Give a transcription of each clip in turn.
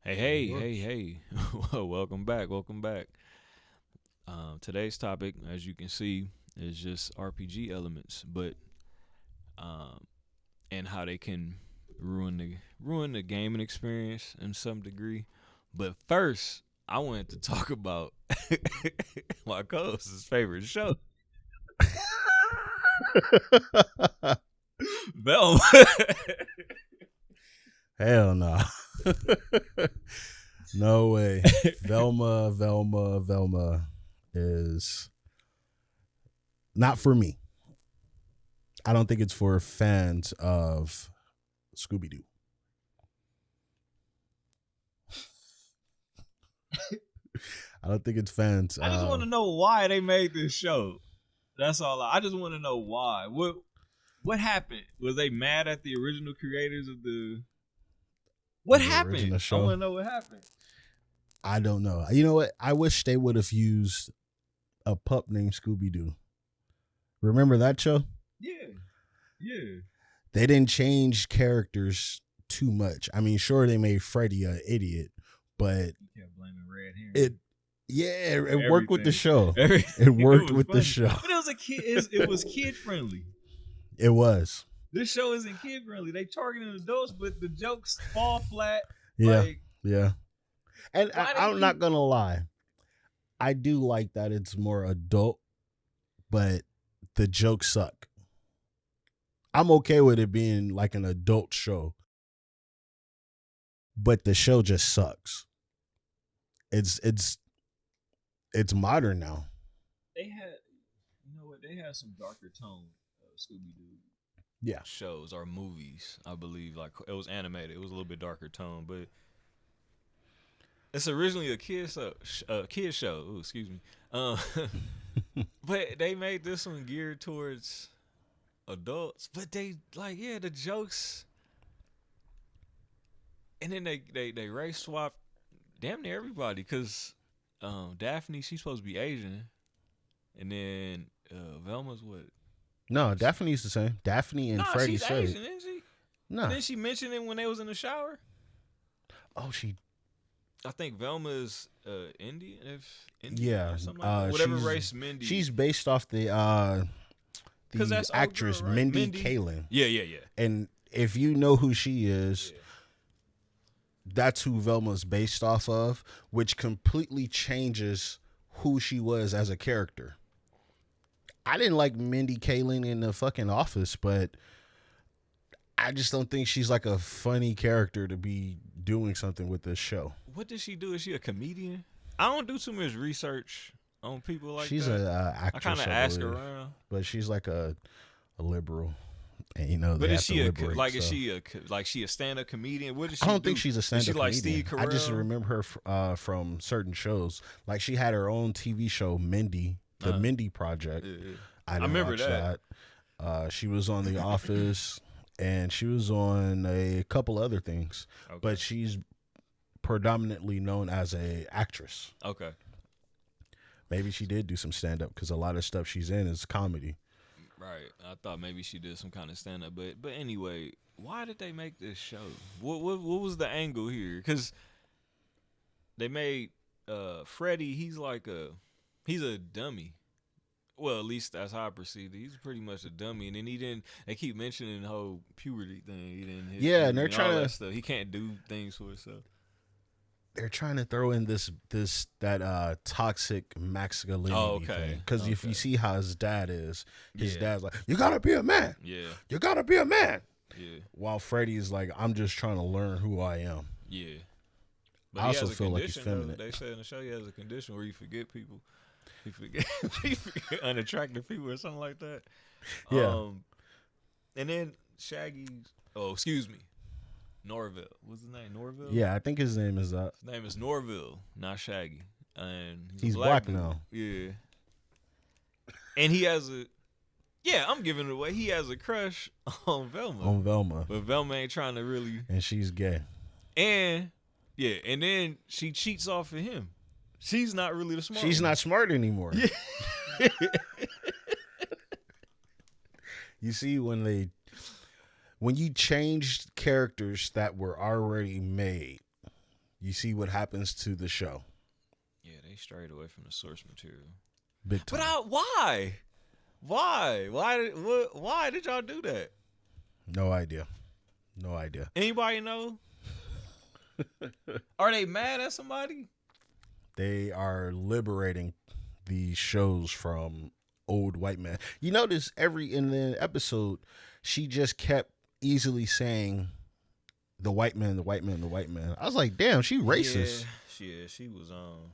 Hey. Welcome back. Today's topic, as you can see, is just RPG elements, but um, and how they can ruin the gaming experience in some degree. But first, I wanted to talk about my co-host's favorite show, Velma. Hell no. No way. Velma is not for me. I don't think it's for fans of Scooby Doo. I don't think it's fans. I just want to know why they made this show. That's all. I just want to know why. What happened? Was they mad at the original creators of the? What The happened? original I show? want to know what happened. I don't know. You know what? I wish they would have used a pup named Scooby Doo. Remember that show? Yeah. They didn't change characters too much. I mean, sure they made Freddy an idiot, but You kept blaming red hair. it worked with the show. Everything. It worked with the funny. show. But it was a kid. It was kid friendly. It was. This show isn't kid friendly. They targeting adults, but the jokes fall flat. Yeah. Like, Yeah. And Why they I'm not keep- gonna lie. I do like that it's more adult, but the jokes suck. I'm okay with it being like an adult show, but the show just sucks. It's modern now. they had, you know what? They had some darker tone Scooby Doo Yeah. shows or movies. I believe like it was animated. It was a little bit darker tone, but it's originally a kid show. Ooh, excuse me. But they made this one geared towards adults. But they the jokes, and then they race swap damn near everybody because Daphne, she's supposed to be Asian, and then Velma's what? No, Daphne's the same. Daphne and Nah, Freddie she's said. Asian, isn't she? No. And then she mentioned it when they was in the shower. Oh, she. I think Velma is Indian, Indian Yeah. or something like that. Whatever she's- race Mindy. She's based off the 'Cause that's old actress girl, right? Mindy Mindy. Kaling. Yeah. And if you know who she is, Yeah. that's who Velma's based off of, which completely changes who she was as a character. I didn't like Mindy Kaling in the fucking Office, but I just don't think she's like a funny character to be doing something with this show. What does she do? Is she a comedian? I don't do too much research on people like She's that. a I actress, kind of I ask believe, around. but she's like a liberal, and you know they But have is to she liberate, is so. she a stand up comedian? What does she I don't do? think she's a stand-up Is she like comedian. Steve I just Carell? remember her from certain shows. Like she had her own TV show, Mindy, the Mindy Project. Yeah. I didn't remember watch that. She was on The Office, and she was on a couple other things. Okay. But she's predominantly known as a actress. Okay. Maybe she did do some stand-up because a lot of stuff she's in is comedy. Right. I thought maybe she did some kind of stand up, but anyway, why did they make this show? What was the angle here? Because they made Freddie. He's a dummy. Well, at least that's how I perceived it. He's pretty much a dummy, and then he didn't. They keep mentioning the whole puberty thing. He didn't hit Yeah, and puberty they're all trying that to- stuff. He can't do things for himself. They're trying to throw in that toxic masculinity okay. thing. Because if you Okay. see how his dad is, his Yeah. dad's like, "You gotta be a man. Yeah. You gotta be a man." Yeah. While Freddie's like, "I'm just trying to learn who I am." Yeah. I he also has a feel like he's condition, though. feminine. They say in the show he has a condition where you forget people. He forget, he forget unattractive people or something like that. Yeah. And then Shaggy's. Oh, excuse me. Norville. What's his name? Norville. Yeah, I think his name is His name is Norville, not Shaggy. And He's a black dude. now. Yeah. And he has a. Yeah, I'm giving it away. He has a crush on Velma. on Velma, But Velma ain't trying to really. and she's gay. And yeah, and then she cheats off of him. She's not really the smart. She's one. not smart anymore. Yeah. You see, when you changed characters that were already made, you see what happens to the show. Yeah, they strayed away from the source material. Big time. But why? Why did y'all do that? No idea. Anybody know? Are they mad at somebody? They are liberating these shows from old white men. You notice in the episode, she just kept easily saying the white man, the white man, the white man. I was like, damn, she racist. Yeah, she was on.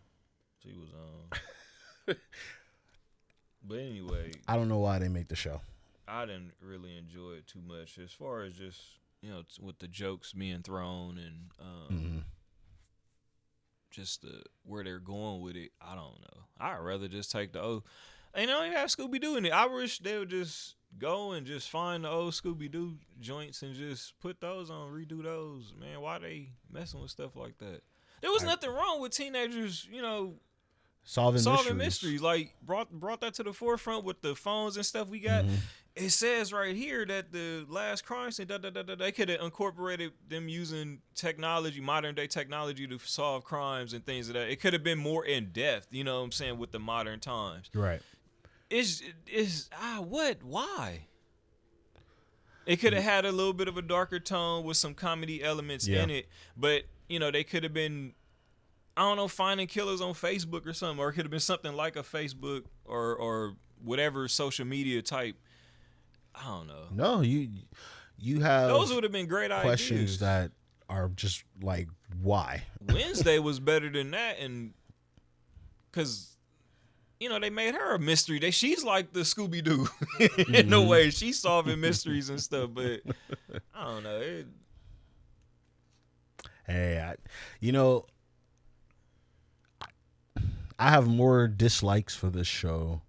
But anyway, I don't know why they make the show. I didn't really enjoy it too much as far as just, with the jokes being thrown and just where they're going with it. I don't know. I'd rather just take the old. They don't even have Scooby-Doo in it. I wish they would just go and just find the old Scooby-Doo joints and just put those on, redo those. Man, why they messing with stuff like that? There was nothing wrong with teenagers, solving mysteries. Like brought that to the forefront with the phones and stuff we got. It says right here that the last crime scene, they could have incorporated them using technology, modern day technology to solve crimes and things of that. It could have been more in depth, you know what I'm saying, with the modern times. Right. Why? It could have had a little bit of a darker tone with some comedy elements in it, but they could have been, I don't know, finding killers on Facebook or something, or it could have been something like a Facebook or whatever social media type. I don't know. No, you have those would have been great questions ideas. that are just like, why? Wednesday was better than that, and because they made her a mystery. She's like the Scooby-Doo in a way. She's solving mysteries and stuff, but I don't know. Hey, I have more dislikes for this show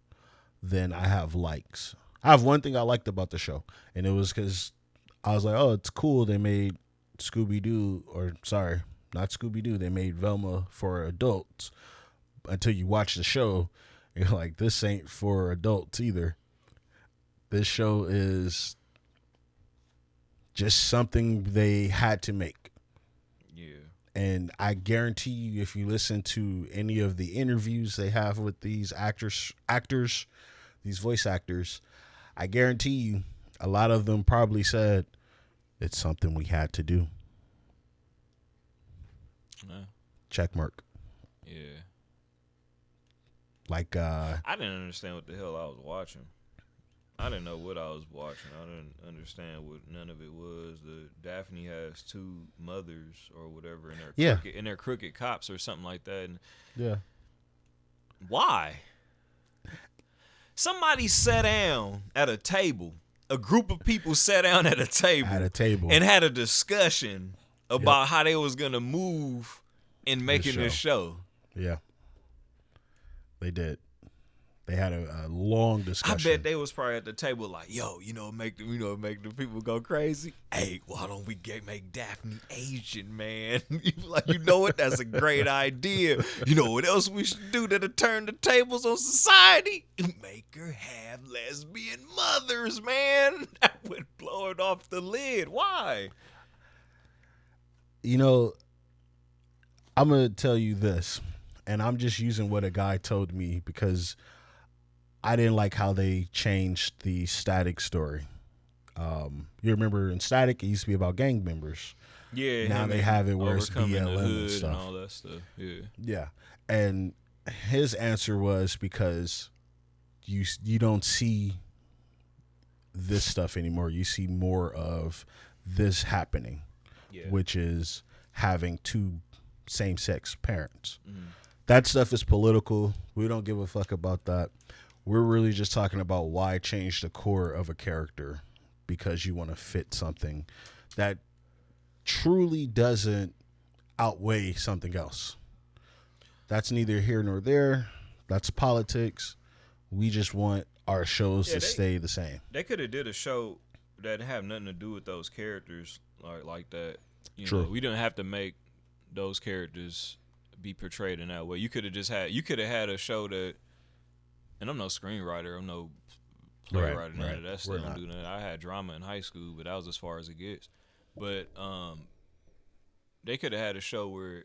than I have likes. I have one thing I liked about the show, and it was because I was like, oh, it's cool they made Scooby-Doo, or sorry, not Scooby-Doo, they made Velma for adults. Until you watch the show, you're like, this ain't for adults either. This show is just something they had to make. Yeah. And I guarantee you, if you listen to any of the interviews they have with these actors, these voice actors, I guarantee you, a lot of them probably said, it's something we had to do. Check mark. Yeah. Like, I didn't understand what the hell I was watching. I didn't know what I was watching. I didn't understand what none of it was. Daphne has two mothers or whatever, and they're crooked cops or something like that. And why? Somebody sat down at a table. A group of people sat down at a table and had a discussion about how they was gonna move in making this show. Yeah, they did. They had a long discussion. I bet they was probably at the table like, yo, make the people go crazy. Hey, why don't we make Daphne Asian, man? Like, what? That's a great idea. You know what else we should do to turn the tables on society? Make her have lesbian mothers, man. That would blow it off the lid. Why? I'm going to tell you this, and I'm just using what a guy told me because I didn't like how they changed the Static story. You remember in Static, it used to be about gang members. Yeah. Now they have it where it's BLM and stuff. And all that stuff. Yeah. Yeah. And his answer was because you don't see this stuff anymore. You see more of this happening, which is having two same-sex parents. That stuff is political. We don't give a fuck about that. We're really just talking about why change the core of a character because you want to fit something that truly doesn't outweigh something else. That's neither here nor there. That's politics. We just want our shows to stay the same. They could have did a show that have nothing to do with those characters like that. True. We didn't have to make those characters be portrayed in that way. You could have had a show that. And I'm no screenwriter. I'm no playwright. None of that stuff. I had drama in high school, but that was as far as it gets. But they could have had a show where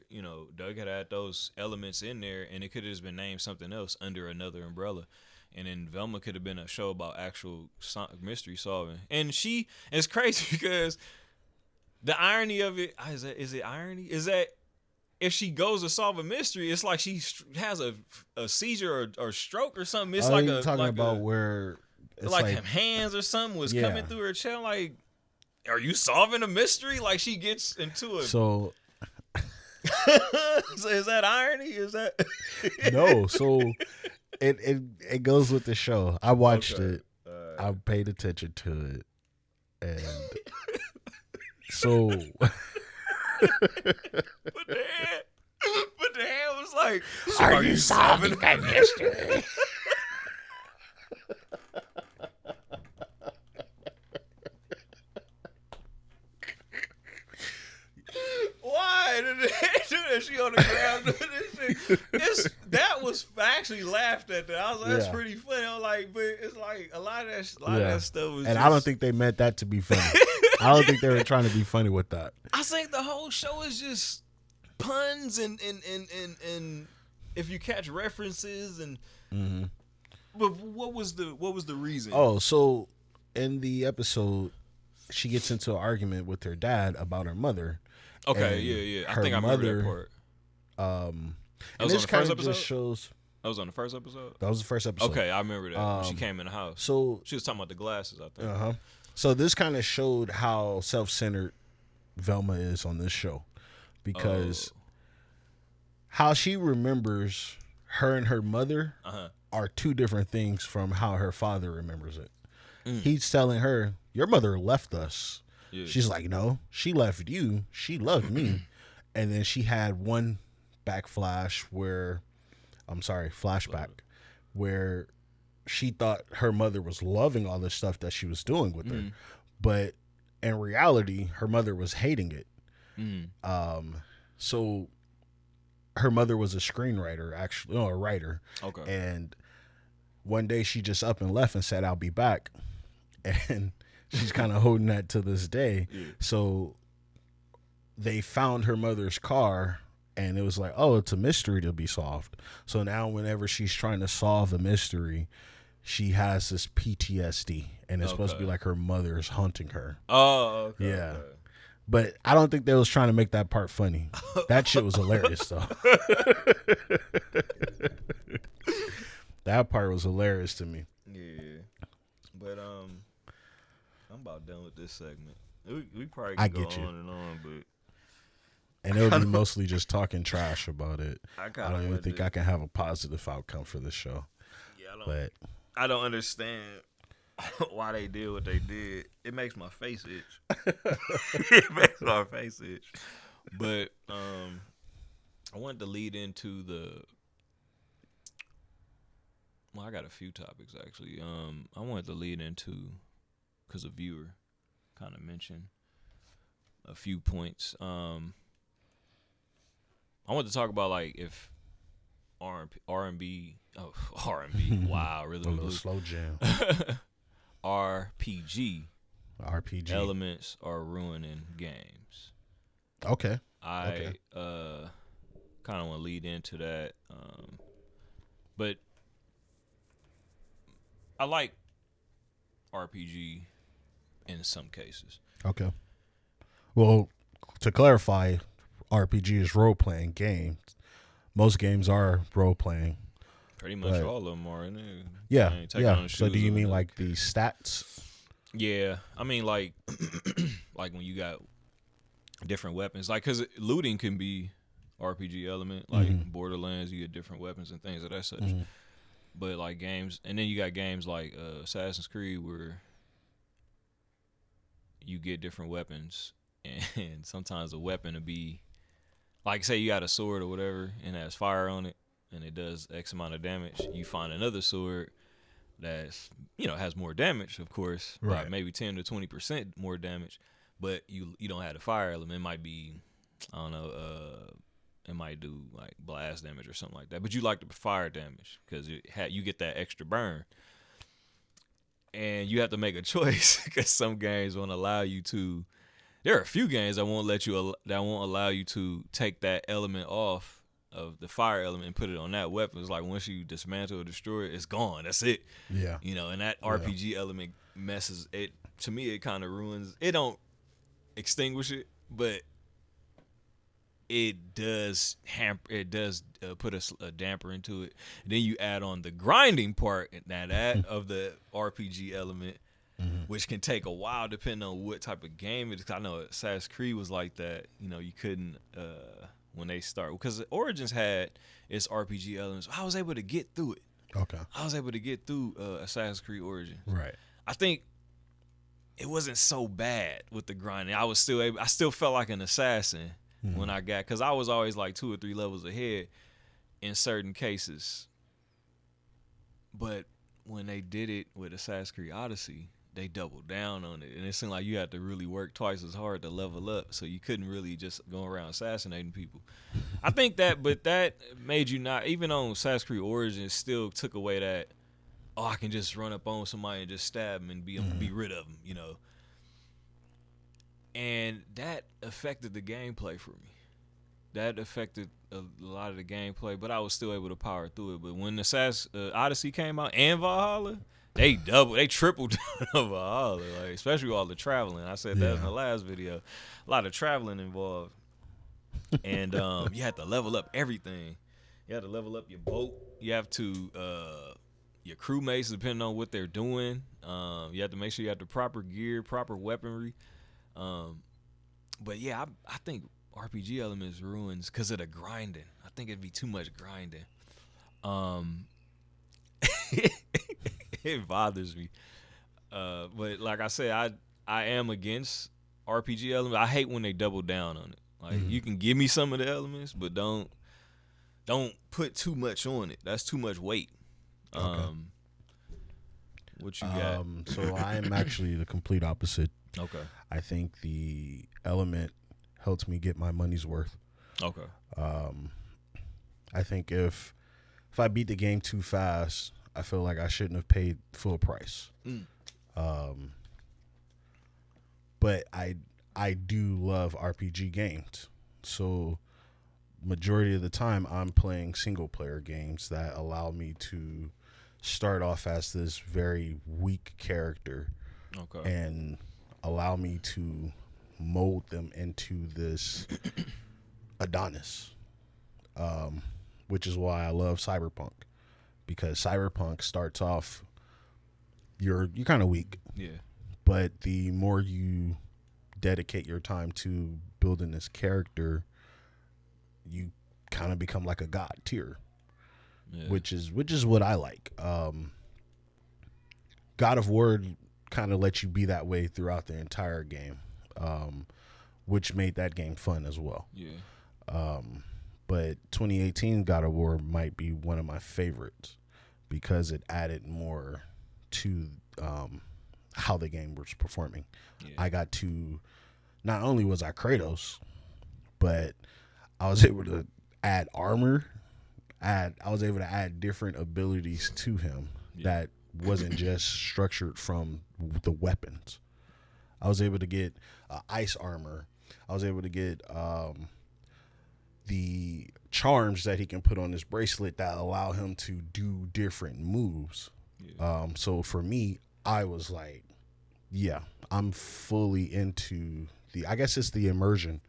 Doug had those elements in there, and it could have just been named something else under another umbrella. And then Velma could have been a show about actual mystery solving. And it's crazy because the irony of it is it irony? Is that if she goes to solve a mystery, it's like she has a seizure or stroke or something. It's like talking about where it's like hands or something was coming through her chest. Like, are you solving a mystery? Like she gets into it. So is that irony? Is that no? So it goes with the show. I watched it. I paid attention to it, and so. But the hand was like, are you solving that mystery? Why did they do that? She on the ground doing this shit. That was actually laughed at. That I was like, that's pretty funny. I'm like, but it's like a lot of that stuff was. And I don't think they meant that to be funny. I don't think they were trying to be funny with that. I think the whole show is just puns and if you catch references and. Mm-hmm. But what was the reason? Oh, so in the episode, she gets into an argument with her dad about her mother. Okay, yeah. I think I remember that part. That was on the first episode. Shows. That was on the first episode. That was the first episode. Okay, I remember that. She came in the house. So she was talking about the glasses, I think. So this kind of showed how self-centered Velma is on this show, because how she remembers her and her mother are two different things from how her father remembers it. He's telling her, "Your mother left us." Yeah. She's like, "No, she left you. She loved me." And then she had one flashback where she thought her mother was loving all the stuff that she was doing with her, but in reality, her mother was hating it. So her mother was a screenwriter, actually, no, a writer. Okay. And one day she just up and left and said, "I'll be back," and she's kind of holding that to this day. Yeah. So they found her mother's car. And it was like, oh, it's a mystery to be solved. So now whenever she's trying to solve a mystery, she has this PTSD. And it's supposed to be like her mother's haunting her. Oh, okay. Yeah. Okay. But I don't think they was trying to make that part funny. That shit was hilarious, though. That part was hilarious to me. Yeah. But I'm about done with this segment. We probably can go on and on, but... And it'll be mostly just talking trash about it. I don't even think I can have a positive outcome for this show. Yeah, I don't understand why they did what they did. It makes my face itch. It makes my face itch. But I wanted to lead into I got a few topics actually. I wanted to lead into, because a viewer kind of mentioned a few points. I want to talk about like if R&B, wow, rhythm and blues, slow jam, RPG elements are ruining games. Okay. I kind of want to lead into that, but I like RPG in some cases. Okay. Well, to clarify, RPG is role-playing games. Most games are role-playing. Pretty much all of them are in there. Yeah. So do you mean like the stats? Yeah. I mean like like when you got different weapons. Like, because looting can be RPG element. Like Borderlands, you get different weapons and things of that such. But like games, and then you got games like Assassin's Creed where you get different weapons. And sometimes a weapon will be, like, say you got a sword or whatever and it has fire on it and it does X amount of damage. You find another sword that's, has more damage, of course, right? Maybe 10 to 20% more damage, but you don't have the fire element. It might be, I don't know, it might do like blast damage or something like that. But you like the fire damage because you get that extra burn. And you have to make a choice because some games won't allow you to There are a few games that won't allow you to take that element off of the fire element and put it on that weapon. It's like once you dismantle or destroy it, it's gone. That's it. Yeah. And that RPG element messes it. To me, it kind of ruins. It don't extinguish it, but it does hamper. It does put a damper into it. And then you add on the grinding part that of the RPG element, which can take a while depending on what type of game it is. I know Assassin's Creed was like that. You couldn't when they start because Origins had its RPG elements. I was able to get through it. Okay. I was able to get through Assassin's Creed Origins. Right. I think it wasn't so bad with the grinding. I still felt like an assassin when I got, because I was always like 2 or 3 levels ahead in certain cases. But when they did it with Assassin's Creed Odyssey, they doubled down on it, and it seemed like you had to really work twice as hard to level up, so you couldn't really just go around assassinating people. I think that made you not, even on Assassin's Creed Origins, still took away that, I can just run up on somebody and just stab them and be rid of them, And that affected the gameplay for me. That affected a lot of the gameplay, but I was still able to power through it. But when Odyssey came out and Valhalla, they tripled down on Valhalla, like, especially with all the traveling. I said that in the last video. A lot of traveling involved. And you had to level up everything. You had to level up your boat. You have to your crewmates, depending on what they're doing. You have to make sure you have the proper gear, proper weaponry. But yeah, I think RPG elements ruins because of the grinding. I think it'd be too much grinding. It bothers me. But like I said, I am against RPG elements. I hate when they double down on it. Like you can give me some of the elements, but don't put too much on it. That's too much weight. Okay. What you got? So I am actually the complete opposite. Okay. I think the element helps me get my money's worth. Okay. I think if I beat the game too fast, I feel like I shouldn't have paid full price. But I do love RPG games. So majority of the time I'm playing single player games that allow me to start off as this very weak character and allow me to mold them into this Adonis, which is why I love Cyberpunk, because Cyberpunk starts off you're kind of weak, but the more you dedicate your time to building this character, you kind of become like a god tier, which is what I like. God of War kind of lets you be that way throughout the entire game, which made that game fun as well. But 2018 God of War might be one of my favorites because it added more to how the game was performing. I got to, not only was I Kratos, but I was able to add armor. I was able to add different abilities to him that wasn't just structured from the weapons. I was able to get ice armor. I was able to get the charms that he can put on his bracelet that allow him to do different moves. So for me, I was like, I'm fully into I guess it's the immersion.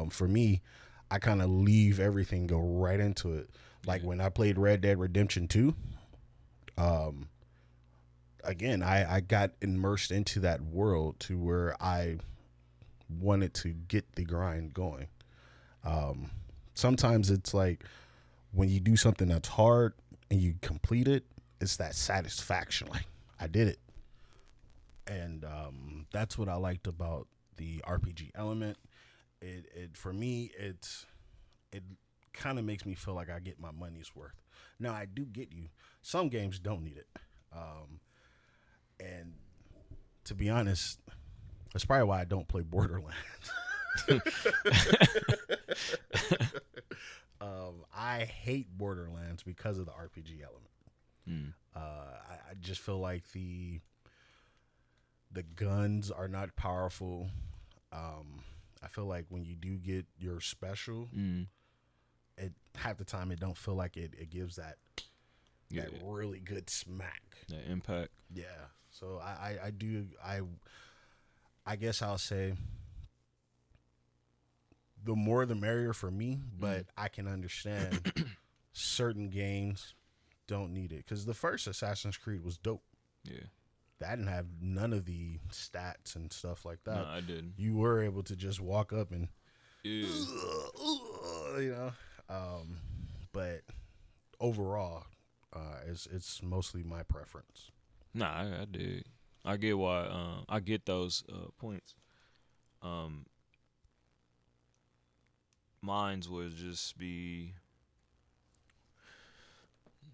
For me, I kind of leave everything, go right into it. Like when I played Red Dead Redemption 2, again, I got immersed into that world to where I wanted to get the grind going. Sometimes it's like when you do something that's hard and you complete it, it's that satisfaction. Like, I did it. And that's what I liked about the RPG element. It for me, it kind of makes me feel like I get my money's worth. Now, I do get you. Some games don't need it. And to be honest, that's probably why I don't play Borderlands. I hate Borderlands because of the RPG element. I just feel like the guns are not powerful. I feel like when you do get your special, Mm. it half the time it don't feel like it gives that really good smack. That impact. Yeah. So I guess I'll say the more the merrier for me, but I can understand certain games don't need it because the first Assassin's Creed was dope. Yeah. That didn't have none of the stats and stuff like that. No, I didn't. You were able to just walk up and, Yeah. But overall, it's mostly my preference. Nah, I did. I get why. I get those points. Mine's would just be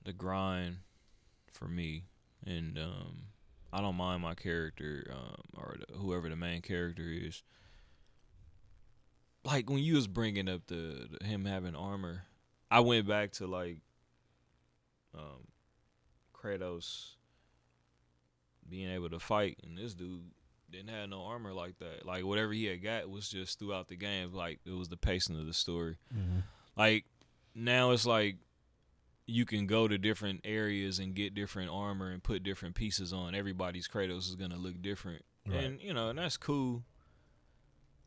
the grind for me, and I don't mind my character or whoever the main character is. Like when you was bringing up the him having armor, I went back to like Kratos being able to fight, and this dude didn't have no armor like that. Like whatever he had got was just throughout the game. Like it was the pacing of the story. Mm-hmm. Like now it's like you can go to different areas and get different armor and put different pieces on. Everybody's Kratos is gonna look different, Right. and and that's cool.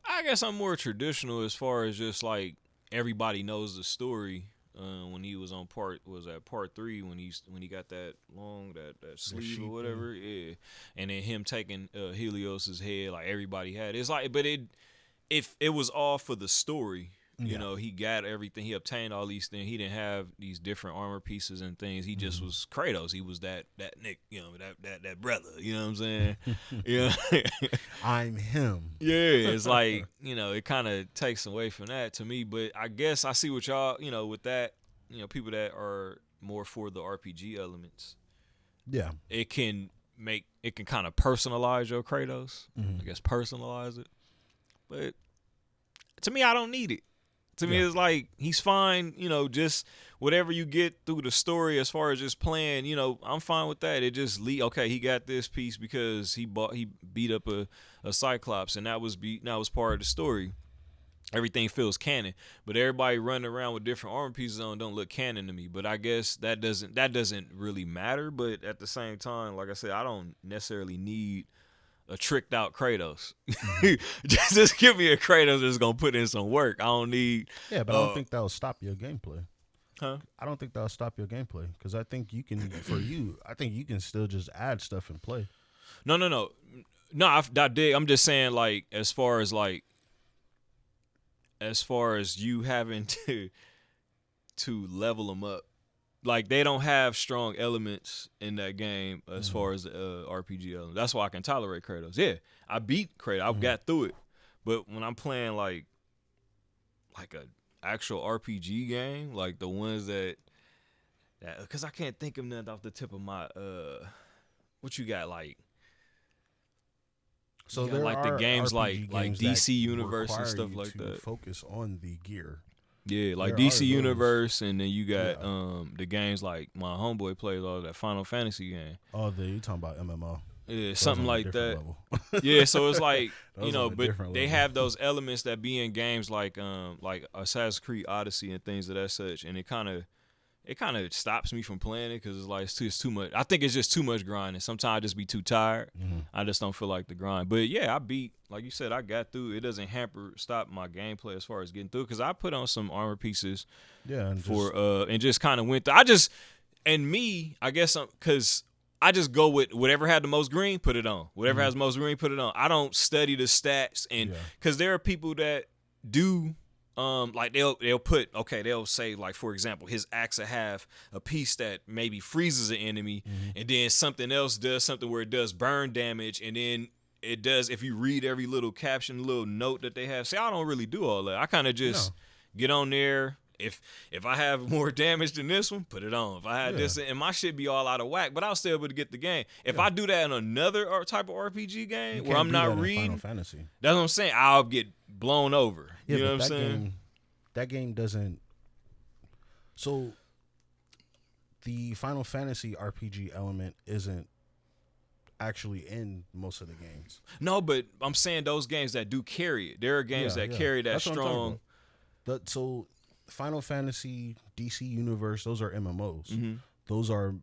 I guess I'm more traditional as far as just like everybody knows the story. When he was on part 3 when he got that long that sleeve sheep, or whatever, yeah, and then him taking Helios's head, like everybody had. It's like, but if it was all for the story. You know, he got everything. He obtained all these things. He didn't have these different armor pieces and things. He just was Kratos. He was that Nick, that brother. You know what I'm saying? Yeah. I'm him. Yeah, it's like, it kind of takes away from that to me. But I guess I see what y'all, with that, people that are more for the RPG elements. Yeah. It can kind of personalize your Kratos. Mm-hmm. I guess personalize it. But to me, I don't need it. To me, it's like he's fine, just whatever you get through the story as far as just playing, I'm fine with that. It just okay, he got this piece because he beat up a Cyclops, and that was part of the story. Everything feels canon, but everybody running around with different armor pieces on don't look canon to me. But I guess that doesn't really matter. But at the same time, like I said, I don't necessarily need a tricked out Kratos. just give me a Kratos that's gonna put in some work. I don't need. Yeah, but I don't think that'll stop your gameplay. Huh? I don't think that'll stop your gameplay because I think you can. I think you can still just add stuff and play. No. I dig. I'm just saying, like, as far as you having to level them up. Like, they don't have strong elements in that game as far as the RPG element. That's why I can tolerate Kratos. Yeah, I beat Kratos. I got through it. But when I'm playing, like a actual RPG game, like the ones that because I can't think of nothing off the tip of my, what you got, like, so there like the games RPG like DC Universe and stuff like to that. Focus on the gear. Yeah, like There DC are Universe, and then you got the games like my homeboy plays all that Final Fantasy game. Oh, you talking about MMO? Yeah, Those something on a like different that. level. Yeah, so it's like Those on a but different they level. have those elements that be in games like Assassin's Creed Odyssey and things of that such, and it kind of stops me from playing it because it's like it's too much. I think it's just too much grinding. Sometimes I just be too tired. I just don't feel like the grind. But yeah, I beat, like you said, I got through. It doesn't stop my gameplay as far as getting through because I put on some armor pieces. Yeah, and and just kind of went through. I guess because I just go with whatever had the most green, put it on. Whatever has the most green, put it on. I don't study the stats, and because there are people that do. Like they'll say, like, for example, his axe will have a piece that maybe freezes an enemy, and then something else does something where it does burn damage, and then it does, if you read every little caption, little note that they have. See, I don't really do all that. I kind of just get on there. If I have more damage than this one, put it on. If I had this, and my shit be all out of whack, but I'll still able to get the game. If I do that in another type of RPG game where I'm not reading, Final Fantasy. That's what I'm saying. I'll get blown over. Yeah, you know but what I'm saying? That game doesn't. So, the Final Fantasy RPG element isn't actually in most of the games. No, but I'm saying those games that do carry it. There are games that carry that That's what I'm talking strong. about. So Final Fantasy, DC Universe, those are MMOs. Mm-hmm. Those are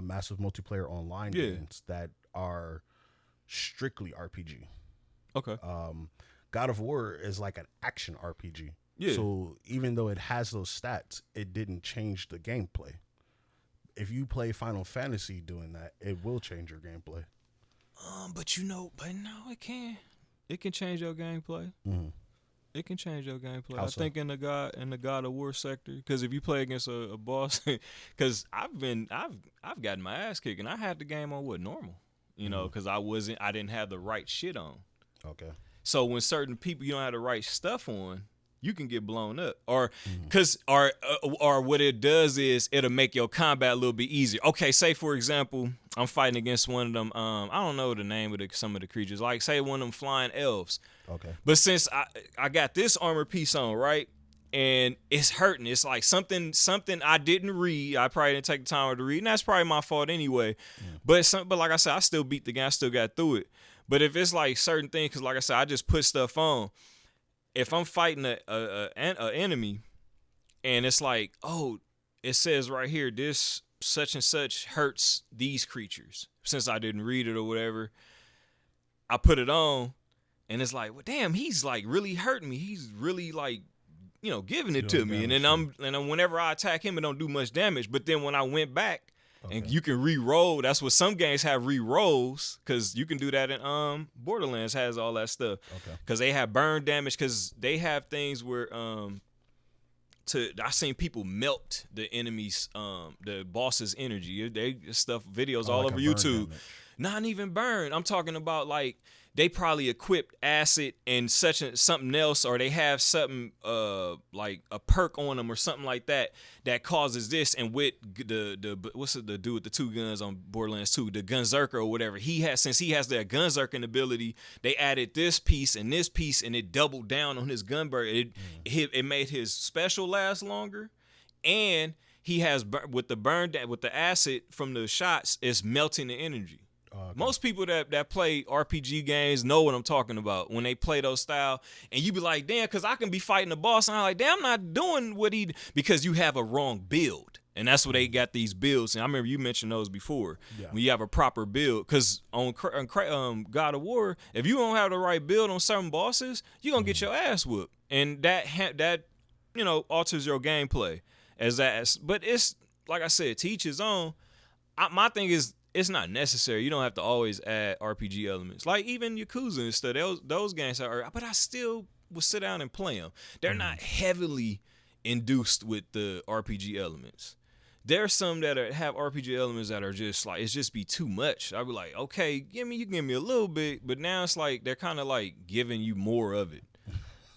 massive multiplayer online games that are strictly RPG. Okay. God of War is like an action RPG. Yeah. So even though it has those stats, it didn't change the gameplay. If you play Final Fantasy doing that, it will change your gameplay. But no, it can. It can change your gameplay. Mm-hmm. It can change your gameplay. How I so? think in the God of War sector, because if you play against a boss, because I've gotten my ass kicked, and I had the game on normal, because I didn't have the right shit on. Okay. So when certain people you don't have the right stuff on, you can get blown up, or what it does is it'll make your combat a little bit easier. Okay, say for example, I'm fighting against one of them. I don't know the name of some of the creatures. Like say one of them flying elves. Okay. But since I got this armor piece on, right, and it's hurting. It's like something I didn't read. I probably didn't take the time to read, and that's probably my fault anyway. But like I said, I still beat the game. I still got through it. But if it's like certain things, because like I said, I just put stuff on. If I'm fighting a enemy, and it's like, oh, it says right here, this such and such hurts these creatures. Since I didn't read it or whatever, I put it on, and it's like, well, damn, he's like really hurting me. He's really like, giving it to me. And then whenever I attack him, it don't do much damage. But then when I went back. Okay. And you can re-roll. That's what some games have, re-rolls, because you can do that in Borderlands has all that stuff. Okay. Because they have burn damage, because they have things where I've seen people melt the enemies, the boss's energy. They stuff videos all over YouTube. Not even burn. I'm talking about like they probably equipped acid and something else, or they have something like a perk on them or something like that causes this. And with the what's the dude with the two guns on Borderlands 2, the Gunzerker or whatever, since he has that Gunzerking ability, they added this piece, and it doubled down on his gunburner. It made his special last longer, and he has with the acid from the shots, it's melting the energy. Okay. Most people that play RPG games know what I'm talking about when they play those style, and you be like, damn, because I can be fighting the boss, and I'm like, damn, I'm not doing what because you have a wrong build, and that's where they got these builds. And I remember you mentioned those before. Yeah. When you have a proper build, because on God of War, if you don't have the right build on certain bosses, you're gonna get your ass whooped, and that alters your gameplay but it's like I said, to each his own. My thing is, it's not necessary. You don't have to always add RPG elements. Like even Yakuza and stuff, those games are, but I still will sit down and play them. They're not heavily induced with the RPG elements. There's some that have RPG elements that are just like, it's just be too much. I'd be like, okay, you can give me a little bit, but now it's like they're kind of like giving you more of it.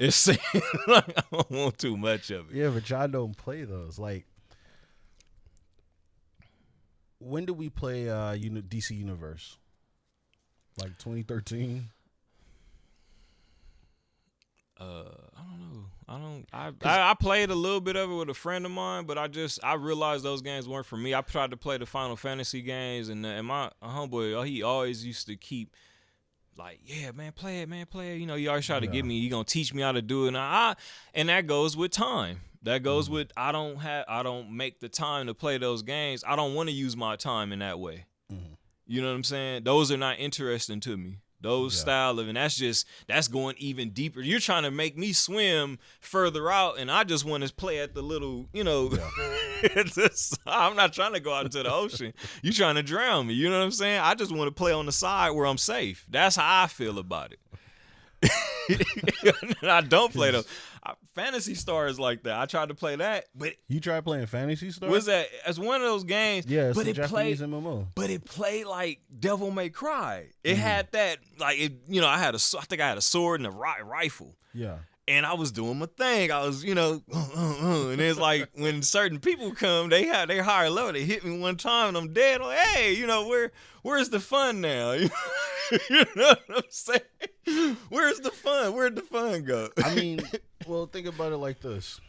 It's like I don't want too much of it. Yeah, but y'all don't play those. Like, when did we play DC Universe? Like 2013? I don't know. I played a little bit of it with a friend of mine, but I realized those games weren't for me. I tried to play the Final Fantasy games, and my homeboy, he always used to keep like, yeah, man, play it. He always tried to get me. He gonna teach me how to do it, and that goes with time. That goes with I don't make the time to play those games. I don't want to use my time in that way. Mm-hmm. You know what I'm saying? Those are not interesting to me. Those style of, and that's going even deeper. You're trying to make me swim further out, and I just want to play at the little, I'm not trying to go out into the ocean. You trying to drown me. You know what I'm saying? I just want to play on the side where I'm safe. That's how I feel about it. I don't play those. Fantasy Star is like that. I tried to play that, but you tried playing Fantasy Star? Was that as one of those games? Yeah, it's but a it Japanese played MMO. But it played like Devil May Cry. It had that like it. I think I had a sword and a rifle. Yeah. And I was doing my thing. I was, and it's like when certain people come, they higher level. They hit me one time and I'm dead. I'm like, hey, where's the fun now? You know what I'm saying? Where's the fun? Where'd the fun go? I mean, well, think about it like this.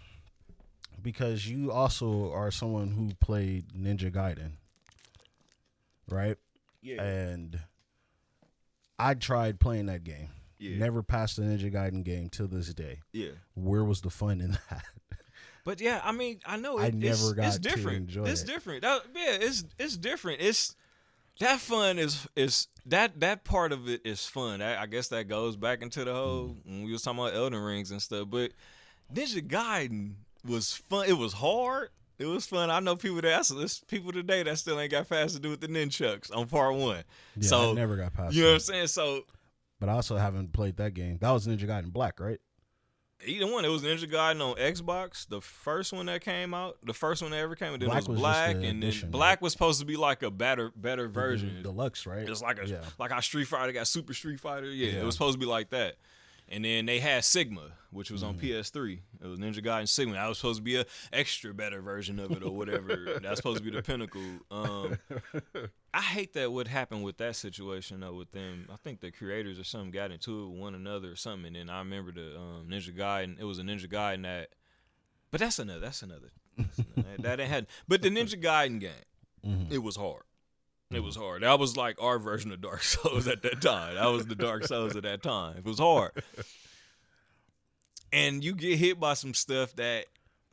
Because you also are someone who played Ninja Gaiden, right? Yeah. And I tried playing that game. Yeah. Never passed the Ninja Gaiden game till this day. Yeah. Where was the fun in that? But yeah, I mean, I know I never got it's different. to enjoy It's it. different. It's different. It's that fun is that part of it is fun. I guess that goes back into the whole when we was talking about Elden Rings and stuff. But Ninja Gaiden was fun. It was hard. It was fun. I know people there's people today that still ain't got fast to do with the nunchucks on part 1. Yeah, So I never got past you know what I'm that. saying? So But I also haven't played that game. That was Ninja Gaiden Black, right? either one, it was Ninja Gaiden on Xbox, the first one that came out, the first one that ever came out. Then Black it was was just Black, the and then edition, Black right? was supposed to be like a better version. Deluxe, right? It's like like how Street Fighter got Super Street Fighter. Yeah, Yeah. it was supposed to be like that. And then they had Sigma, which was on PS3. It was Ninja Gaiden Sigma. That was supposed to be a extra better version of it or whatever. That's supposed to be the pinnacle. I hate that what happened with that situation though with them. I think the creators or something got into it with one another or something. And then I remember the Ninja Gaiden. It was a Ninja Gaiden that, but that's another. That ain't had. But the Ninja Gaiden game, it was hard. It was hard. That was like our version of Dark Souls at that time. That was the Dark Souls at that time. It was hard. And you get hit by some stuff that,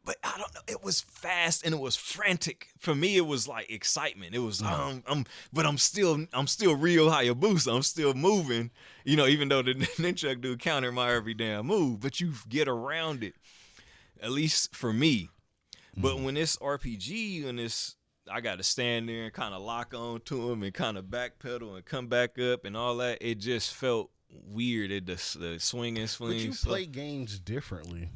but I don't know. It was fast and it was frantic. For me, it was like excitement. It was but I'm still real Hayabusa. I'm still moving. You know, even though the Ninja dude countered my every damn move, but you get around it. At least for me. But when it's RPG and it's I got to stand there and kind of lock on to him and kind of backpedal and come back up and all that. It just felt weird. The swinging. But you play games differently.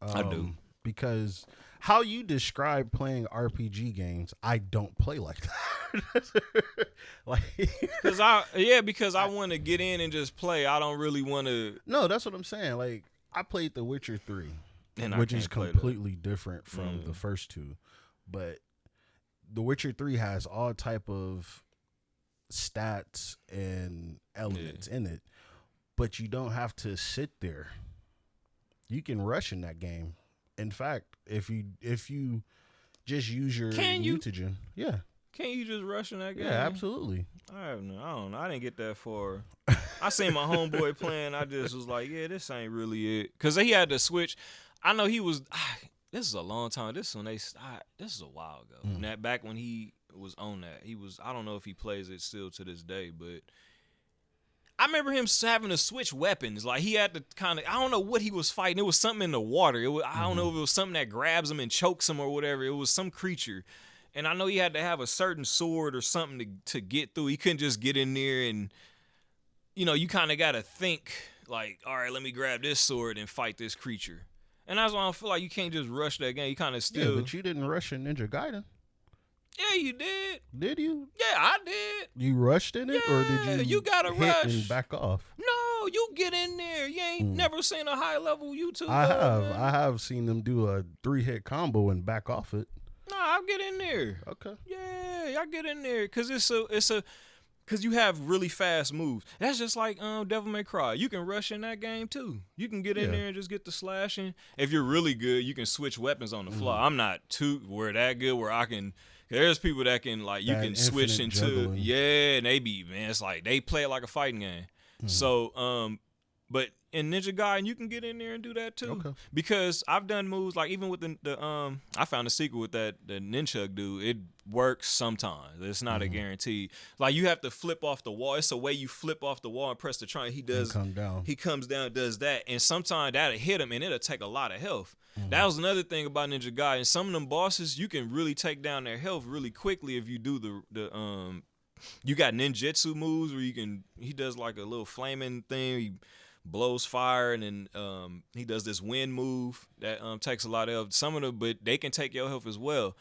I do. Because how you describe playing RPG games, I don't play like that. Because I want to get in and just play. I don't really want to. No, that's what I'm saying. Like, I played The Witcher 3, And which is completely different from the first two. But The Witcher 3 has all type of stats and elements in it, but you don't have to sit there. You can rush in that game. In fact, if you just use your mutagen, yeah. Can you just rush in that game? Yeah, absolutely. I don't know. I didn't get that far. I seen my homeboy playing. I just was like, yeah, this ain't really it. Because he had to switch. I know he was. This is a long time. This is a while ago. And that back when he was on that, he was. I don't know if he plays it still to this day, but I remember him having to switch weapons. Like he had to kind of. I don't know what he was fighting. It was something in the water. I don't know if it was something that grabs him and chokes him or whatever. It was some creature, and I know he had to have a certain sword or something to get through. He couldn't just get in there and. You know, you kind of got to think like, all right, let me grab this sword and fight this creature. And that's why I feel like you can't just rush that game. You kind of still. Yeah, but you didn't rush in Ninja Gaiden. Yeah, you did. Did you? Yeah, I did. You rushed in it, or did you? You gotta hit rush and back off. No, you get in there. You ain't never seen a high level YouTube. I have seen them do a 3-hit combo and back off it. Nah, I'll get in there. Okay. Yeah, I get in there because because you have really fast moves. That's just like Devil May Cry. You can rush in that game too. You can get in there and just get the slashing. If you're really good, you can switch weapons on the fly. I'm not that good where I can. There's people that can like you that can switch into juggling. and they be man. It's like they play it like a fighting game. So but in Ninja Gaiden, you can get in there and do that too. Okay. Because I've done moves like even with the I found a secret with the Ninja dude. It works sometimes. It's not a guarantee. Like you have to flip off the wall. It's a way you flip off the wall and press the triangle. He does. Come down. He comes down, does that, and sometimes that'll hit him and it'll take a lot of health. That was another thing about Ninja Gaiden. Some of them bosses you can really take down their health really quickly if you do the you got ninjutsu moves where he does like a little flaming thing. He blows fire and then he does this wind move that takes a lot of health. Some of them, but they can take your health as well.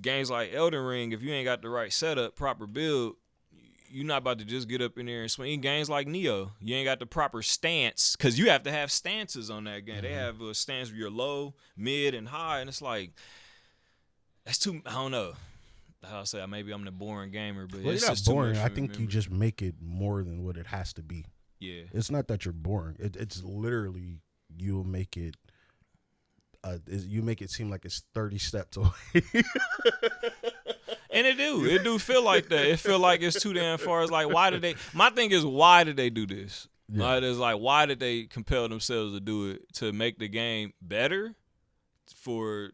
Games like Elden Ring, if you ain't got the right setup, proper build, you're not about to just get up in there and swing. In games like Neo, you ain't got the proper stance because you have to have stances on that game. They have a stance where you're low, mid, and high, and it's like that's too. I don't know. I'll say maybe I'm the boring gamer, but it's you're not just boring. too much I think you just make it more than what it has to be. Yeah. It's not that you're boring. It's literally you'll make it. You make it seem like it's 30 steps away. And it do feel like that. It feel like it's too damn far. It's like, why did they? My thing is, why did they do this? Yeah. It's like, why did they compel themselves to do it to make the game better for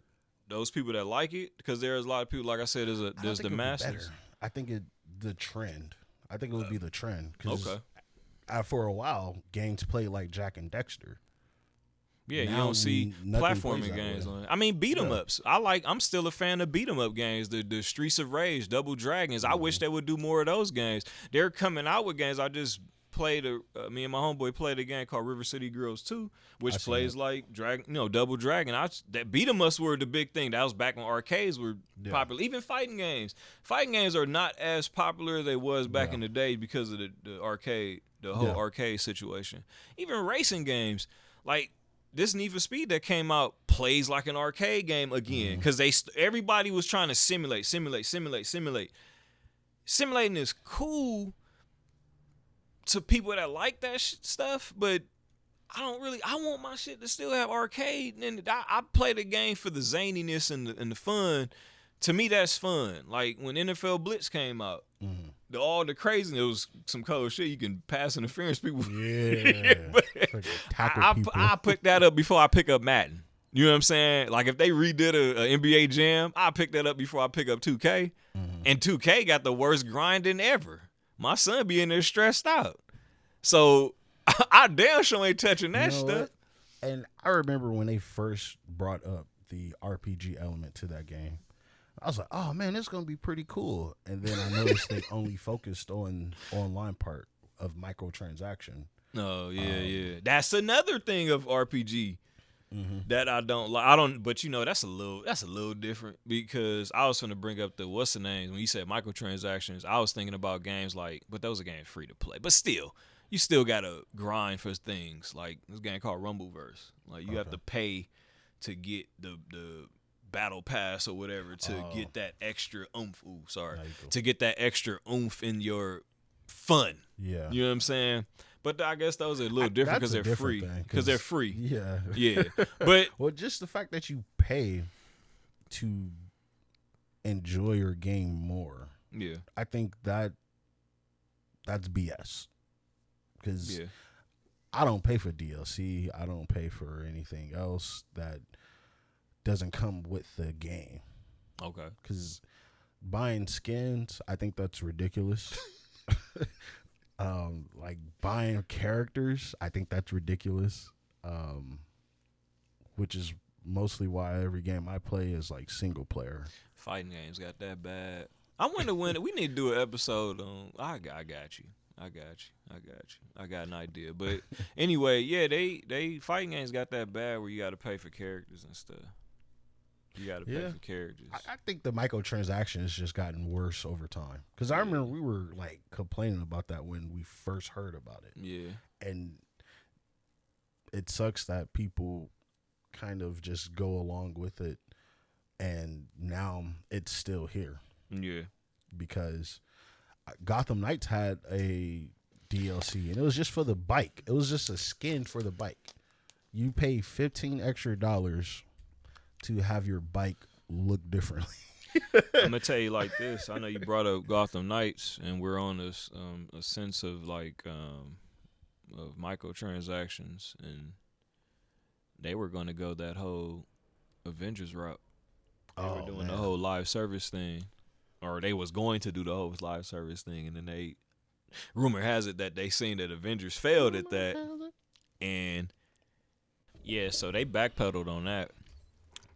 those people that like it? Because there's a lot of people, like I said, there's the masses. I think the trend. I think it would be the trend. Okay. For a while, games play like Jack and Dexter. Yeah, Now you don't see nothing plays platforming that games way. on it. I mean, beat 'em ups. I'm still a fan of beat 'em up games. The Streets of Rage, Double Dragons. I wish they would do more of those games. They're coming out with games. I just played me and my homeboy played a game called River City Girls 2, which plays like Double Dragon. That beat 'em ups were the big thing. That was back when arcades were popular. Even fighting games. Fighting games are not as popular as they was back in the day because of the arcade, the whole arcade situation. Even racing games, like this Need for Speed that came out plays like an arcade game again because everybody was trying to simulate. Simulating is cool to people that like that stuff, but I want my shit to still have arcade. And I play the game for the zaniness and the fun. To me, that's fun. Like when NFL Blitz came out, all the craziness, it was some cold shit. You can pass interference people. Yeah. I pick that up before I pick up Madden. You know what I'm saying? Like if they redid a NBA Jam, I pick that up before I pick up 2K. And 2K got the worst grinding ever. My son be in there stressed out. So I damn sure ain't touching that stuff. What? And I remember when they first brought up the RPG element to that game. I was like, oh man, it's gonna be pretty cool. And then I noticed they only focused on online part of microtransaction. Oh yeah. That's another thing of RPG that I don't like. But that's a little different because I was gonna bring up what's the name when you said microtransactions. I was thinking about games but those are games free to play. But still, you still gotta grind for things like this game called Rumbleverse. Like you have to pay to get the battle pass or whatever to get that extra oomph. To get that extra oomph in your fun. Yeah, you know what I'm saying. But I guess those are a little different because they're free. Because they're free. Yeah. But well, just the fact that you pay to enjoy your game more. Yeah. I think that's BS. Because I don't pay for DLC. I don't pay for anything else that doesn't come with the game. Okay. Because buying skins, I think that's ridiculous. Like buying characters, I think that's ridiculous. Which is mostly why every game I play is like single player. Fighting games got that bad. I wonder when we need to do an episode on. I got you. I got an idea. But anyway, yeah, they fighting games got that bad where you got to pay for characters and stuff. You got to pay for characters. I think the microtransactions just gotten worse over time. Because I remember we were like complaining about that when we first heard about it. Yeah. And it sucks that people kind of just go along with it. And now it's still here. Yeah. Because Gotham Knights had a DLC and it was just for the bike. It was just a skin for the bike. You pay $15 extra to have your bike look differently. I'm gonna tell you like this. I know you brought up Gotham Knights, and we're on this a sense of of microtransactions, and they were gonna go that whole Avengers route. They were doing the whole live service thing, or they was going to do the whole live service thing, and then rumor has it that they seen that Avengers failed at that, and so they backpedaled on that.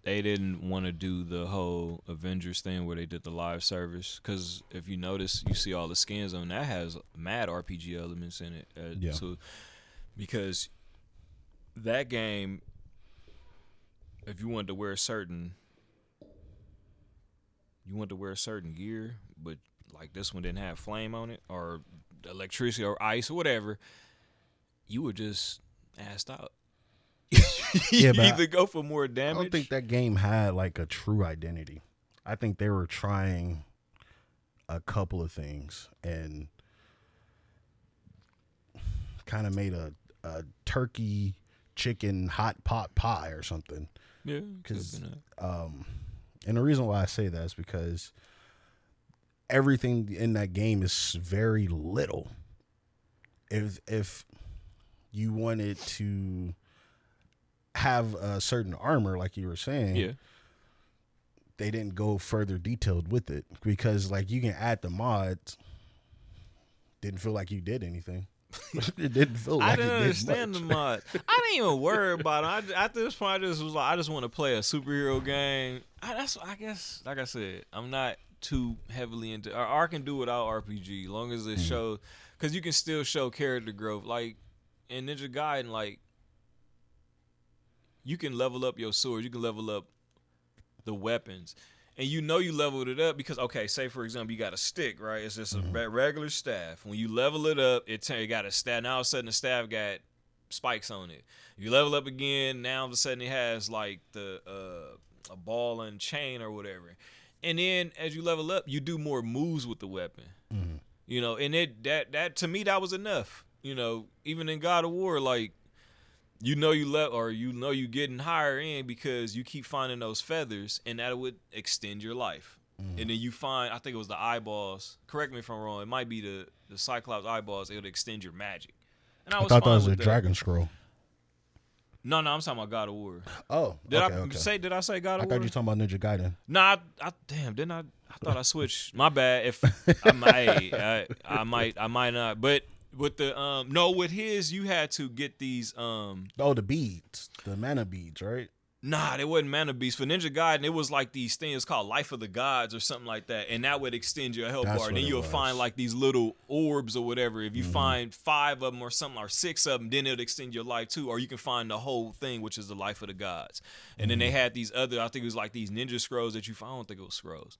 They didn't want to do the whole Avengers thing where they did the live service. Because if you notice, you see all the skins on that has mad RPG elements in it. So, because that game, if you wanted to wear certain gear, but like this one didn't have flame on it or electricity or ice or whatever, you were just assed out. You either go for more damage. I don't think that game had like a true identity. I think they were trying a couple of things and kind of made a turkey chicken hot pot pie or something. Yeah, because and the reason why I say that is because everything in that game is very little. If you wanted to have a certain armor, like you were saying, Yeah. they didn't go further detailed with it because, like, you can add the mods. Didn't feel like you did anything. It didn't feel like I didn't it did understand much. the mod. I didn't even worry about it. At this point, I just was like, I just want to play a superhero game. I guess, like I said, I'm not too heavily into. Or I can do without RPG, long as it shows, because you can still show character growth. Like in Ninja Gaiden, like you can level up your sword, you can level up the weapons. And you know you leveled it up because, okay, say for example you got a stick, right? It's just a regular staff. When you level it up, it got a staff. Now all of a sudden the staff got spikes on it. If you level up again, now all of a sudden it has like the a ball and chain or whatever. And then as you level up, you do more moves with the weapon. You know, and that to me that was enough. You know, even in God of War, like you know you getting higher in because you keep finding those feathers, and that would extend your life. And then you find, I think it was the eyeballs. Correct me if I'm wrong. It might be the Cyclops eyeballs. It would extend your magic. And I thought that fine was with a that. Dragon Scroll. No, I'm talking about God of War. Oh, Did okay. Did I say God of I War? thought you were talking about Ninja Gaiden. Nah, damn, didn't I? I thought I switched. My bad. If I might not. But with the no, with his, you had to get these Oh, the beads, the mana beads, right? Nah, they wasn't mana beasts. For Ninja Gaiden, it was like these things called Life of the Gods or something like that, and that would extend your health bar. And then you'll find like these little orbs or whatever. If you find 5 of them or something, or 6 of them, then it'll extend your life too. Or you can find the whole thing, which is the Life of the Gods. And then they had these other, I think it was like these ninja scrolls that you find. I don't think it was scrolls.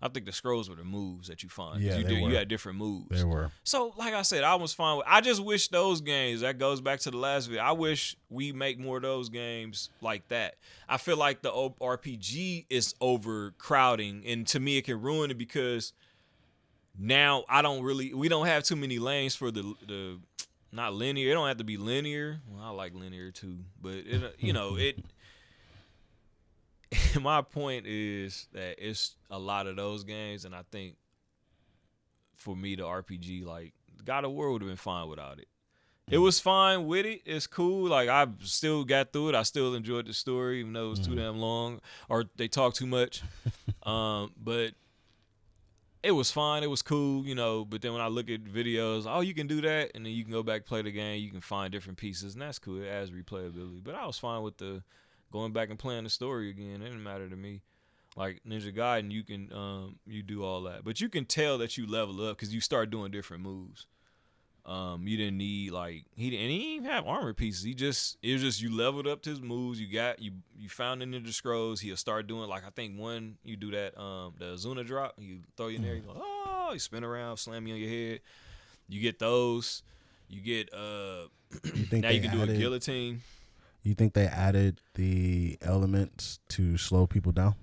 I think the scrolls were the moves that you find. Yeah, you had different moves. They were. So, like I said, I was fine with. I just wish those games. That goes back to the last video. I wish we make more of those games like that. I feel like the RPG is overcrowding, and to me, it can ruin it because now we don't have too many lanes for the not linear. It don't have to be linear. Well, I like linear too, but it. My point is that it's a lot of those games, and I think for me, the RPG, like God of War would have been fine without it. It was fine with it. It's cool. Like I still got through it. I still enjoyed the story, even though it was too damn long or they talk too much. But it was fine. It was cool, you know. But then when I look at videos, oh, you can do that, and then you can go back play the game. You can find different pieces, and that's cool. It adds replayability. But I was fine with the going back and playing the story again. It didn't matter to me. Like Ninja Gaiden, you can you do all that, but you can tell that you level up because you start doing different moves. You didn't need like he didn't even have armor pieces. It was just you leveled up to his moves. You found the Ninja Scrolls. He'll start doing like I think one you do that the Azuna drop. You throw you in there. You go you spin around, slam you on your head. You get those. You get now you can do a guillotine. You think they added the elements to slow people down?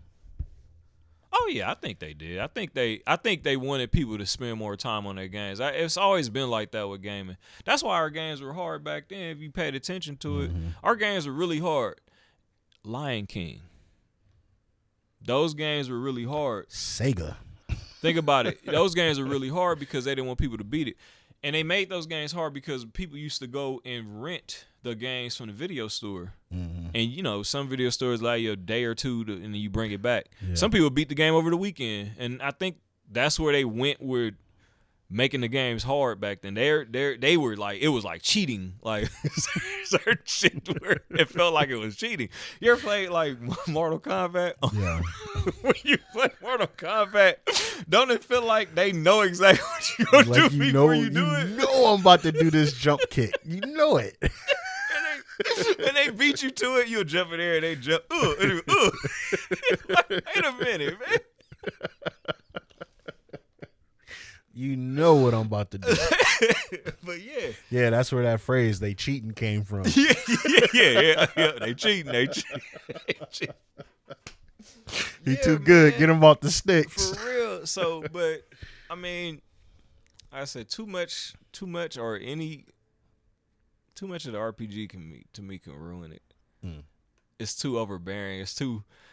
Oh yeah, I think they did. I think they wanted people to spend more time on their games. It's always been like that with gaming. That's why our games were hard back then. If you paid attention to it, our games were really hard. Lion King. Those games were really hard. Sega. Think about it. Those games were really hard because they didn't want people to beat it. And they made those games hard because people used to go and rent the games from the video store. And, you know, some video stores allow you a day or two and then you bring it back. Yeah. Some people beat the game over the weekend. And I think that's where they went with making the games hard back then. They were like, it was like cheating. Like, certain shit where it felt like it was cheating. You ever played, like, Mortal Kombat? Yeah. When you play Mortal Kombat, don't it feel like they know exactly what you're going to do before you do it? You know I'm about to do this jump kick. You know it. And they beat you to it, you'll jump in there and they jump. Like, wait a minute, man. You know what I'm about to do. But yeah. Yeah, that's where that phrase, they cheating, came from. Yeah. They cheating. He too good. Get him off the sticks. For real. So, but, I mean, like I said, too much of the RPG can ruin it. It's too overbearing. It's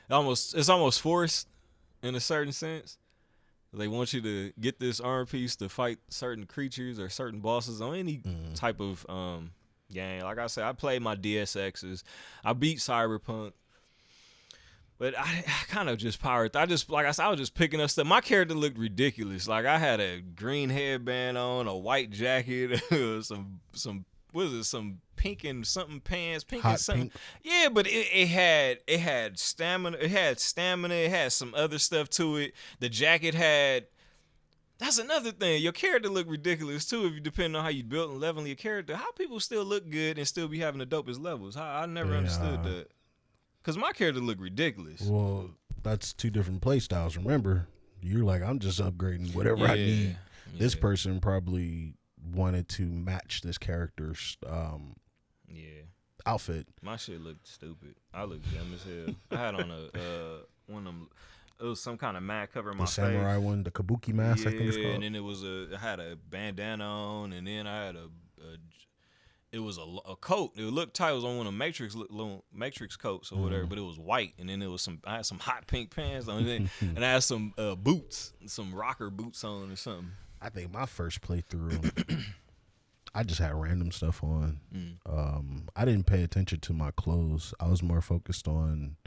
almost forced in a certain sense. They want you to get this armor piece to fight certain creatures or certain bosses on any type of game. Like I said, I played my DSXs. I beat Cyberpunk. But I kind of just powered. I just, like I said, I was just picking up stuff. My character looked ridiculous. Like I had a green headband on, a white jacket, some what is it? Some pink and something pants, pink Hot and something. pink. Yeah, but it had stamina. It had stamina. It had some other stuff to it. The jacket had. That's another thing. Your character look ridiculous too if you depend on how you build and level your character. How people still look good and still be having the dopest levels? I never understood that. Cause my character look ridiculous. Well, that's two different play styles. Remember, you're like, I'm just upgrading whatever I need. Yeah. This person probably wanted to match this character's outfit. My shit looked stupid. I looked dumb as hell. I had on one of them. It was some kind of mat covering my The samurai face. one, the kabuki mask, I think it's called. And then it was I had a bandana on, and then I had it was a coat. It looked tight. It was on one of little Matrix coats or whatever, but it was white. And then it was I had some hot pink pants on, and I had some boots, some rocker boots on or something. I think my first playthrough, I just had random stuff on. I didn't pay attention to my clothes. I was more focused on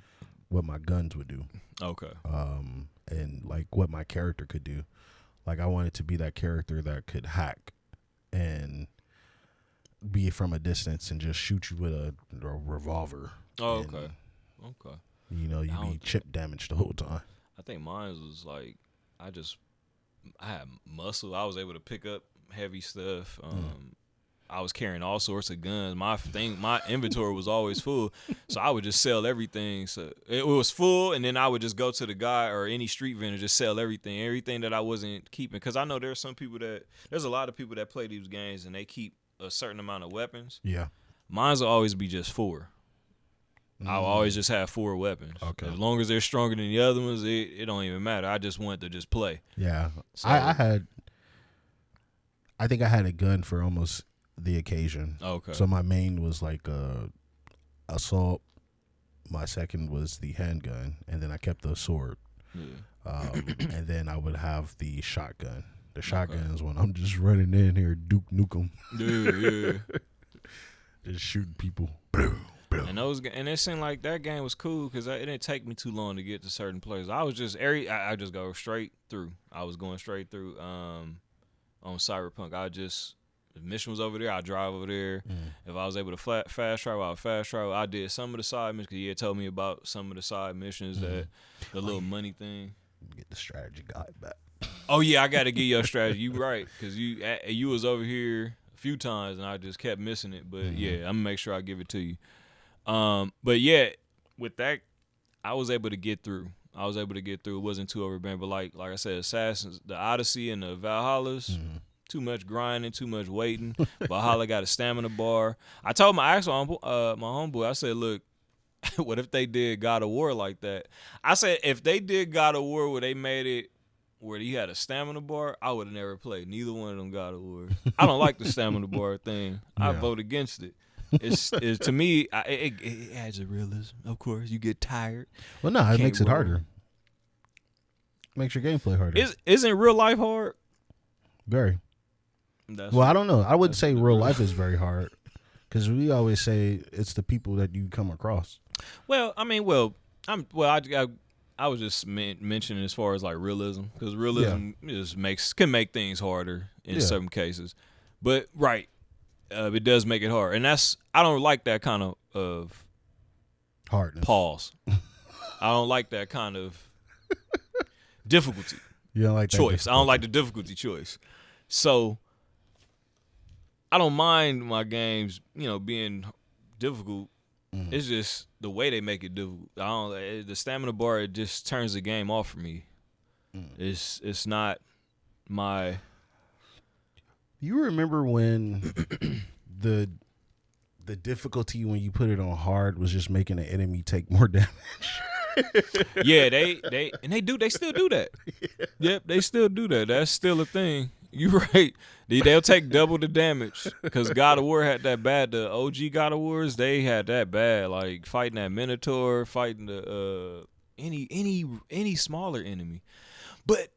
what my guns would do. Okay. And like what my character could do. Like I wanted to be that character that could hack and be from a distance and just shoot you with a revolver. Oh, and, okay. Okay. You know, you'd be chip damaged the whole time. I think mine was like I had muscle. I was able to pick up heavy stuff. I was carrying all sorts of guns. My inventory was always full, so I would just sell everything. So it was full, and then I would just go to the guy or any street vendor, just sell everything that I wasn't keeping. Because I know there's a lot of people that play these games and they keep a certain amount of weapons. Yeah. Mine's will always be just 4. I'll always just have 4 weapons. Okay. As long as they're stronger than the other ones, it don't even matter. I just want to just play. Yeah. So, I think I had a gun for almost the occasion. Okay. So my main was like assault. My second was the handgun, and then I kept the sword. Yeah. And then I would have the shotgun. The shotgun is when I'm just running in here, Duke Nukem. Yeah. Just shooting people. And it seemed like that game was cool because it didn't take me too long to get to certain places. I was just I just go straight through. I was going straight through on Cyberpunk. The mission was over there, I drive over there. If I was able to fast travel, I would fast travel. I did some of the side missions because he had told me about some of the side missions, that the little money thing. Get the strategy guide back. Oh yeah, I got to get your strategy. You right, because you was over here a few times and I just kept missing it. But yeah, I'm gonna make sure I give it to you. But yeah, with that, I was able to get through. It wasn't too overbearing. But like I said, Assassins, the Odyssey and the Valhalla's, too much grinding, too much waiting. Valhalla got a stamina bar. I told my homeboy, I said, look, what if they did God of War like that? I said, if they did God of War where they made it where he had a stamina bar, I would have never played neither one of them God of War. I don't like the stamina bar thing. I vote against it. It's to me, it adds a realism. Of course, you get tired. Well, no, it makes it harder. Makes your gameplay harder. Isn't real life hard? Very. I don't know. I would say real life is very hard because we always say it's the people that you come across. Well, I mean, I was just mentioning as far as like realism, because realism just can make things harder in certain cases. But it does make it hard, and I don't like that kind of hardness. Pause. I don't like that kind of difficulty. You don't like that choice. I don't like the difficulty choice. So I don't mind my games, being difficult. It's just the way they make it difficult. The stamina bar, it just turns the game off for me. It's not my. You remember when the difficulty when you put it on hard was just making the enemy take more damage? Yeah, they still do that. Yep, they still do that. That's still a thing. You're right. They'll take double the damage because God of War had that bad. The OG God of Wars, they had that bad. Like fighting that Minotaur, fighting the any smaller enemy. But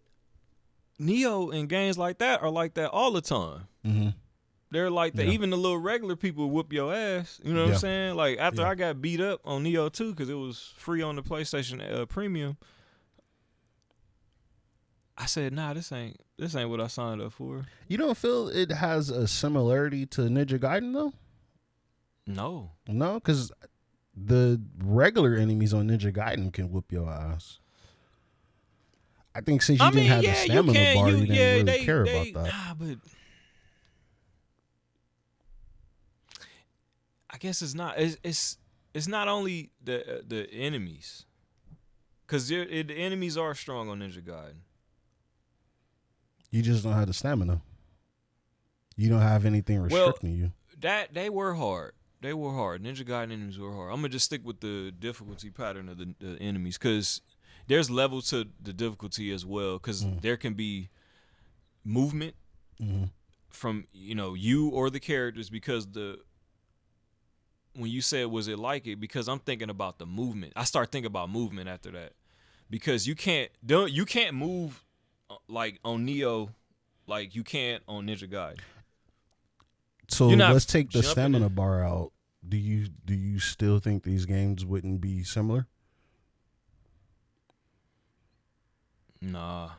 Neo in games like that are like that all the time. Mm-hmm. They're like that. Yeah. Even the little regular people whoop your ass. You know what I'm saying? Like after I got beat up on Neo 2 because it was free on the PlayStation Premium, I said, nah, this ain't what I signed up for. You don't feel it has a similarity to Ninja Gaiden though? No, because the regular enemies on Ninja Gaiden can whoop your ass. I think since you didn't have the stamina bar, you didn't really care about that. Nah, but I guess it's not. It's not only the enemies, because the enemies are strong on Ninja Gaiden. You just don't have the stamina. You don't have anything restricting you. That they were hard. They were hard. Ninja Gaiden enemies were hard. I'm gonna just stick with the difficulty pattern of the enemies, because there's levels to the difficulty as well. Because there can be movement from you or the characters. Because when you said was it like it, because I'm thinking about the movement. I start thinking about movement after that, because you can't move like on Neo, like you can't on Ninja Gaiden. So let's take the stamina bar out. Do you still think these games wouldn't be similar? Nah,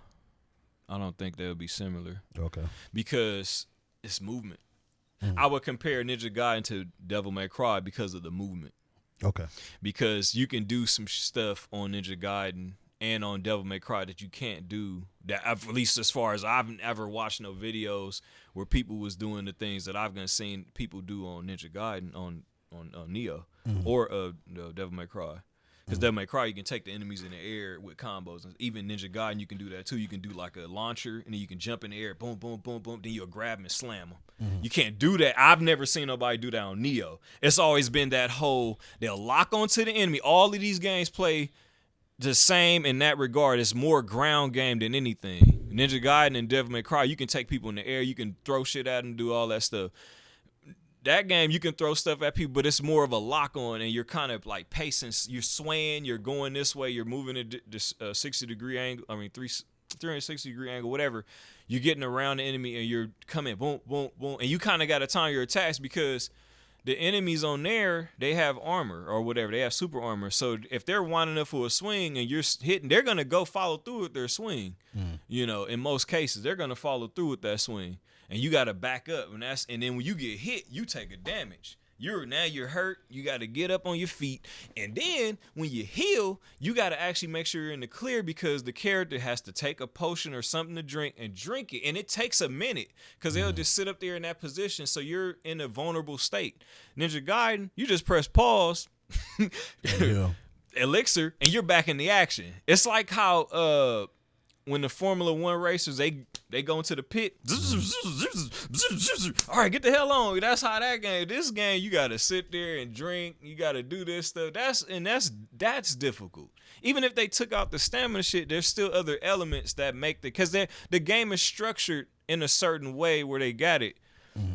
I don't think they would be similar. Okay. Because it's movement. I would compare Ninja Gaiden to Devil May Cry because of the movement. Okay. Because you can do some stuff on Ninja Gaiden and on Devil May Cry that you can't do, that at least as far as I've ever watched no videos where people was doing the things that I've seen people do on Ninja Gaiden on Neo or Devil May Cry. Because Devil May Cry, you can take the enemies in the air with combos. And even Ninja Gaiden, you can do that too. You can do like a launcher, and then you can jump in the air, boom, boom, boom, boom. Then you'll grab them and slam them. You can't do that. I've never seen nobody do that on Neo. It's always been that whole, they'll lock onto the enemy. All of these games play the same in that regard. It's more ground game than anything. Ninja Gaiden and Devil May Cry, you can take people in the air. You can throw shit at them, do all that stuff. That game, you can throw stuff at people, but it's more of a lock on, and you're kind of like pacing. You're swaying, you're going this way, you're moving at this 60-degree angle. 360-degree angle, whatever. You're getting around the enemy, and you're coming, boom, boom, boom, and you kind of got to time your attacks, because the enemies on there, they have armor or whatever. They have super armor. So if they're winding up for a swing and you're hitting, they're gonna go follow through with their swing. In most cases, they're gonna follow through with that swing. And you gotta back up, and then when you get hit, you take a damage. You're hurt. You gotta get up on your feet, and then when you heal, you gotta actually make sure you're in the clear, because the character has to take a potion or something to drink and drink it, and it takes a minute, because they'll just sit up there in that position, so you're in a vulnerable state. Ninja Gaiden, you just press pause, elixir, and you're back in the action. It's like how when the Formula 1 racers, they go into the pit. All right, get the hell on. That's how that game. This game, you got to sit there and drink. You got to do this stuff. That's difficult. Even if they took out the stamina shit, there's still other elements that make because the game is structured in a certain way where they got it.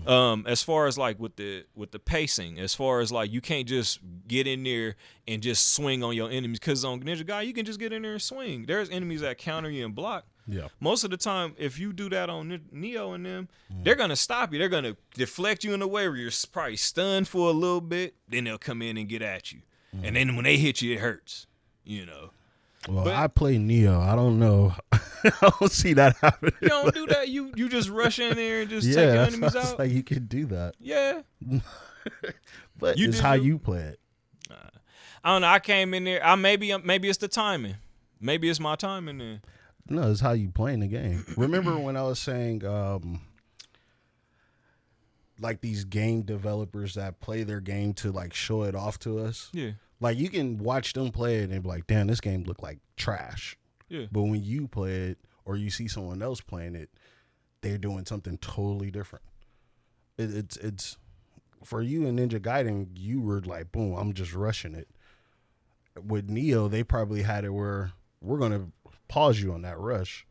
As far as like with the pacing, as far as like you can't just get in there and just swing on your enemies, because on Ninja Gaiden you can just get in there and swing. There's enemies that counter you and block. Yeah. Most of the time, if you do that on Neo and them, they're gonna stop you. They're gonna deflect you in a way where you're probably stunned for a little bit. Then they'll come in and get at you, and then when they hit you, it hurts. Well, but I play Neo. I don't know. I don't see that happening. You don't do that. You just rush in there and just take your enemies out. Like you can do that. Yeah. But it's how you play it. I don't know. I came in there. Maybe it's the timing. Maybe it's my timing there. No, it's how you playing the game. Remember when I was saying, like these game developers that play their game to like show it off to us? Yeah. Like you can watch them play it and be like, damn, this game looked like trash. Yeah. But when you play it or you see someone else playing it, they're doing something totally different. It's for you in Ninja Gaiden, you were like, boom, I'm just rushing it. With Neo, they probably had it where we're going to pause you on that rush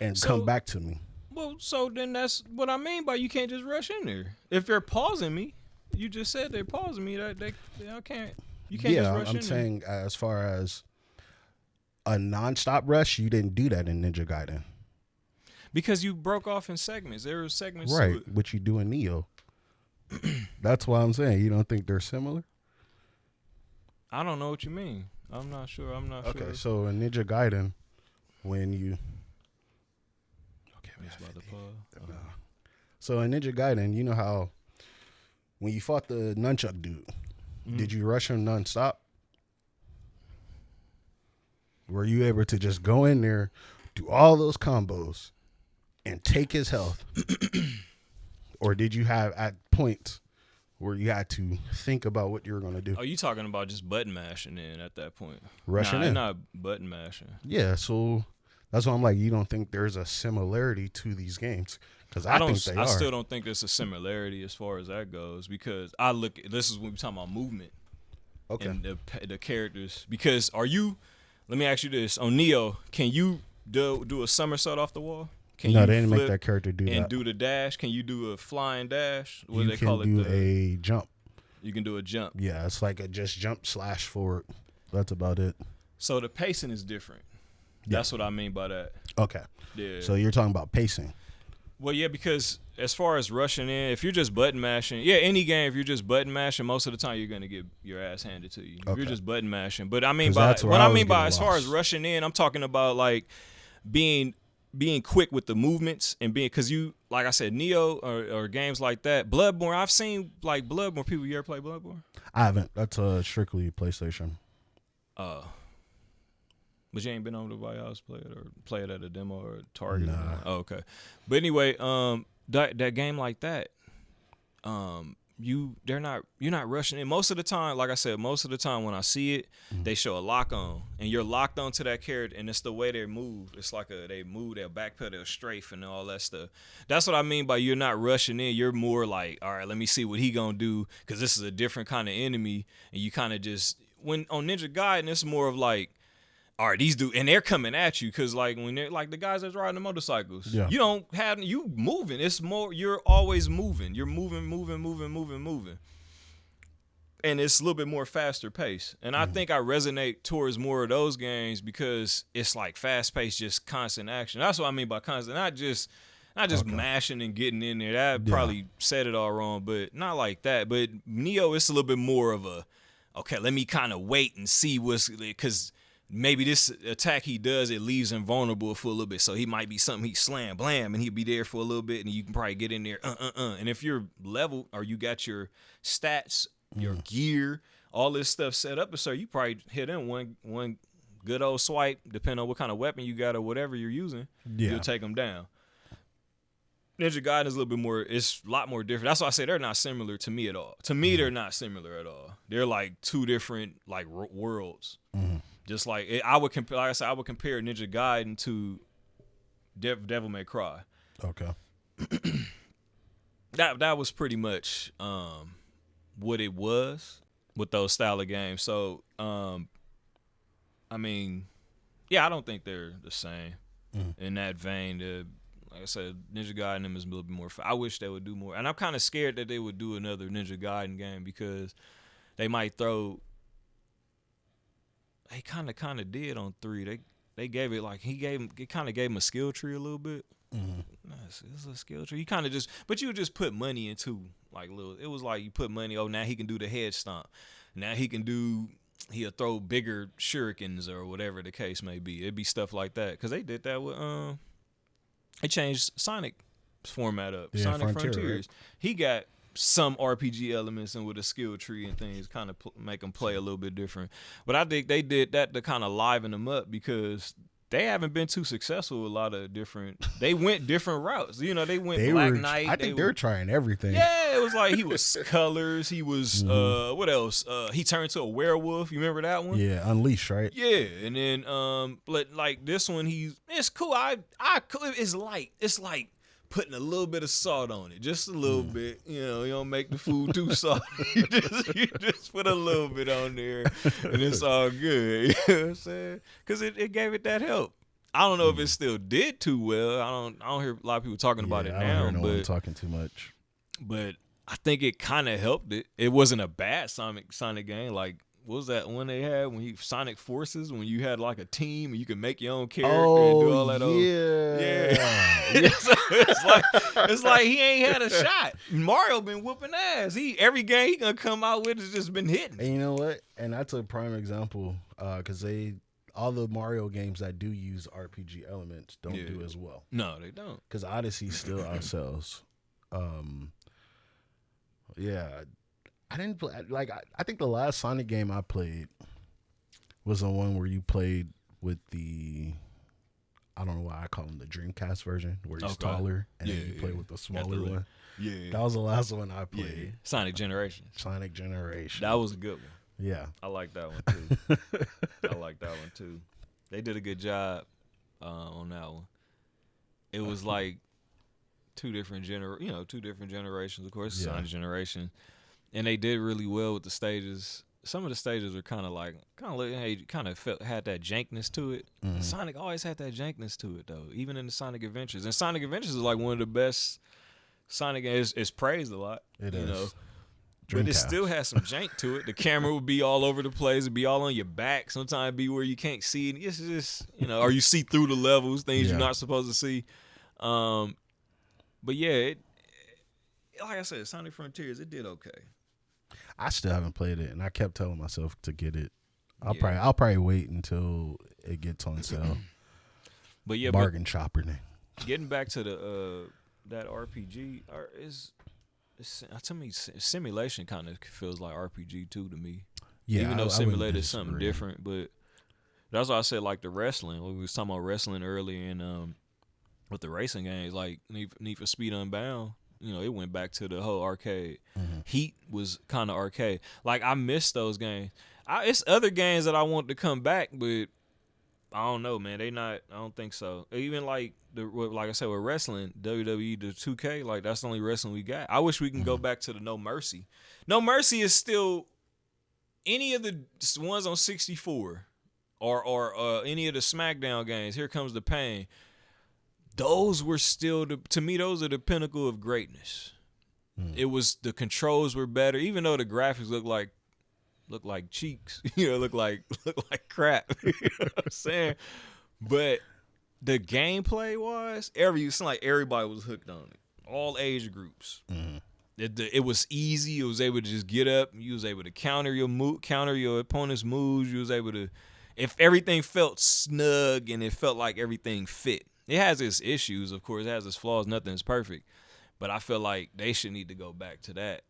and come back to me. Well, so then that's what I mean by you can't just rush in there. If they're pausing me, you just said they're pausing me. I can't. You can't just rush in. I'm saying as far as a nonstop rush, you didn't do that in Ninja Gaiden. Because you broke off in segments. There were segments to Right, it. what you do in Neo. That's why I'm saying you don't think they're similar. I don't know what you mean. I'm not sure. Okay, so in Ninja Gaiden, when you It's about to pause. so in Ninja Gaiden, you know how when you fought the nunchuck dude, did you rush him nonstop? Were you able to just go in there, do all those combos, and take his health? Or did you have at points where you had to think about what you were going to do? Oh, you talking about just button mashing in at that point? Rushing in. Not button mashing. Yeah, so that's why I'm like, you don't think there's a similarity to these games? Because I think they are. I still don't think there's a similarity as far as that goes, because this is when we're talking about movement. Okay. And the characters. Because let me ask you this. On Neo, can you do a somersault off the wall? Can no, you they didn't make flip that character do and that. do the dash? Can you do a flying dash? What You do they can call it? do a jump. You can do a jump. Yeah, it's like a just jump / forward. That's about it. So the pacing is different. Yeah. That's what I mean by that. Okay. Yeah. So you're talking about pacing. Well, yeah, because as far as rushing in, if you're just button mashing, any game, if you're just button mashing, most of the time you're gonna get your ass handed to you. If Okay. you're just button mashing. But I mean 'Cause by getting as far as lost. rushing in, I'm talking about like being quick with the movements and because you, like I said, Neo or games like that. Bloodborne, I've seen like Bloodborne people. You ever play Bloodborne? I haven't. That's strictly PlayStation. But you ain't been on the White House play it or play it at a demo or Target? Nah. Oh, okay. But anyway, that game like that, you're not rushing in. Most of the time, like I said, when I see it, they show a lock on, and you're locked onto that character, and it's the way they move. It's like they move, they'll backpedal, they'll strafe, and all that stuff. That's what I mean by you're not rushing in. You're more like, all right, let me see what he gonna do, because this is a different kind of enemy, and you kind of just when on Ninja Gaiden, it's more of like, all right, these dudes, and they're coming at you, because like when they're like the guys that's riding the motorcycles, you don't have you moving. It's more you're always moving. You're moving, and it's a little bit more faster pace. And I think I resonate towards more of those games because it's like fast paced, just constant action. That's what I mean by constant, not just mashing and getting in there. That probably said it all wrong, but not like that. But Neo, it's a little bit more of a okay. Let me kind of wait and see because maybe this attack he does, it leaves him vulnerable for a little bit. So he might be something he slam, blam, and he'll be there for a little bit, and you can probably get in there, And if you're level or you got your stats, your gear, all this stuff set up, so you probably hit in one good old swipe, depending on what kind of weapon you got or whatever you're using, you'll take them down. Ninja Gaiden is a little bit more, it's a lot more different. That's why I say they're not similar to me at all. To me, they're not similar at all. They're like two different like worlds. Just like I would compare, like I said, I would compare Ninja Gaiden to Devil May Cry. Okay. That was pretty much what it was with those style of games. So I mean, I don't think they're the same in that vein. Like I said, Ninja Gaiden them is a little bit more. I wish they would do more, and I'm kind of scared that they would do another Ninja Gaiden game because they might throw. They kind of did on 3. They gave it like it kind of gave him a skill tree a little bit. It's a skill tree. You kind of but you would just put money into like little. It was like you put money. Oh, now he can do the head stomp. Now he'll throw bigger shurikens or whatever the case may be. It'd be stuff like that because they did that with they changed Sonic's format up. Yeah, Sonic Frontiers. Frontiers. He got some RPG elements and with a skill tree and things kind of make them play a little bit different. But I think they did that to kind of liven them up because they haven't been too successful with a lot of different. They went different routes. You know, they went Black Knight. I think they're trying everything. Yeah, it was like he was Colors. He was what else? He turned to a werewolf. You remember that one? Yeah, Unleashed, right? Yeah, and then but like this one, it's cool. It's light. It's like putting a little bit of salt on it, just a little bit. You know, you don't make the food too salty. you just put a little bit on there, and it's all good. You know what I'm saying? Because it gave it that help. I don't know if it still did too well. I don't hear a lot of people talking about it I now. don't hear no one but talking too much. but I think it kind of helped it. It wasn't a bad Sonic game. Like what was that one they had when Sonic Forces, when you had like a team and you could make your own character and do all that? Yeah. So it's like he ain't had a shot. Mario been whooping ass. Every game he gonna come out with has just been hitting. And you know what? And that's a prime example because all the Mario games that do use RPG elements don't do as well. No, they don't. Because Odyssey still outsells. Yeah. I didn't play, like, I think the last Sonic game I played was the one where you played with I don't know why I call him the Dreamcast version, where he's taller, and then you play with the smaller one. Yeah. That was the last one I played. Yeah. Sonic Generations. That was a good one. Yeah. I like that one too. They did a good job on that one. It was like two different generations, of course, Sonic generation. And they did really well with the stages. Some of the stages were kind of had that jankness to it. Mm-hmm. Sonic always had that jankness to it, though, even in the Sonic Adventures. And Sonic Adventures is like one of the best Sonic games. It's praised a lot. It is. But it still has some jank to it. The camera would be all over the place. It'd be all on your back. Sometimes it'd be where you can't see it. It's just, or you see through the levels, things you're not supposed to see. But yeah, like I said, Sonic Frontiers, it did okay. I still haven't played it, and I kept telling myself to get it. I'll probably wait until it gets on sale. But yeah, bargain shopper thing. Getting back to that RPG to me, simulation kind of feels like RPG too to me. Yeah, even though simulated is something different, but that's why I said like the wrestling. We was talking about wrestling earlier, and with the racing games like Need for Speed Unbound. It went back to the whole arcade. Mm-hmm. Heat was kind of arcade. Like, I miss those games. It's other games that I want to come back, but I don't know, man. I don't think so. Even like I said with wrestling, WWE to 2K, like that's the only wrestling we got. I wish we can go back to the No Mercy. No Mercy is still any of the ones on 64 or any of the SmackDown games. Here Comes the Pain. Those were still, to me, those are the pinnacle of greatness. It was, the controls were better, even though the graphics look like cheeks, look like crap. You know what I'm saying? But the gameplay wise, it seemed like everybody was hooked on it. All age groups. Mm-hmm. It was easy. You was able to just get up. You was able to counter your opponent's moves. You was able to, if everything felt snug and it felt like everything fit. It has its issues, of course. It has its flaws. Nothing is perfect. But I feel like they should need to go back to that.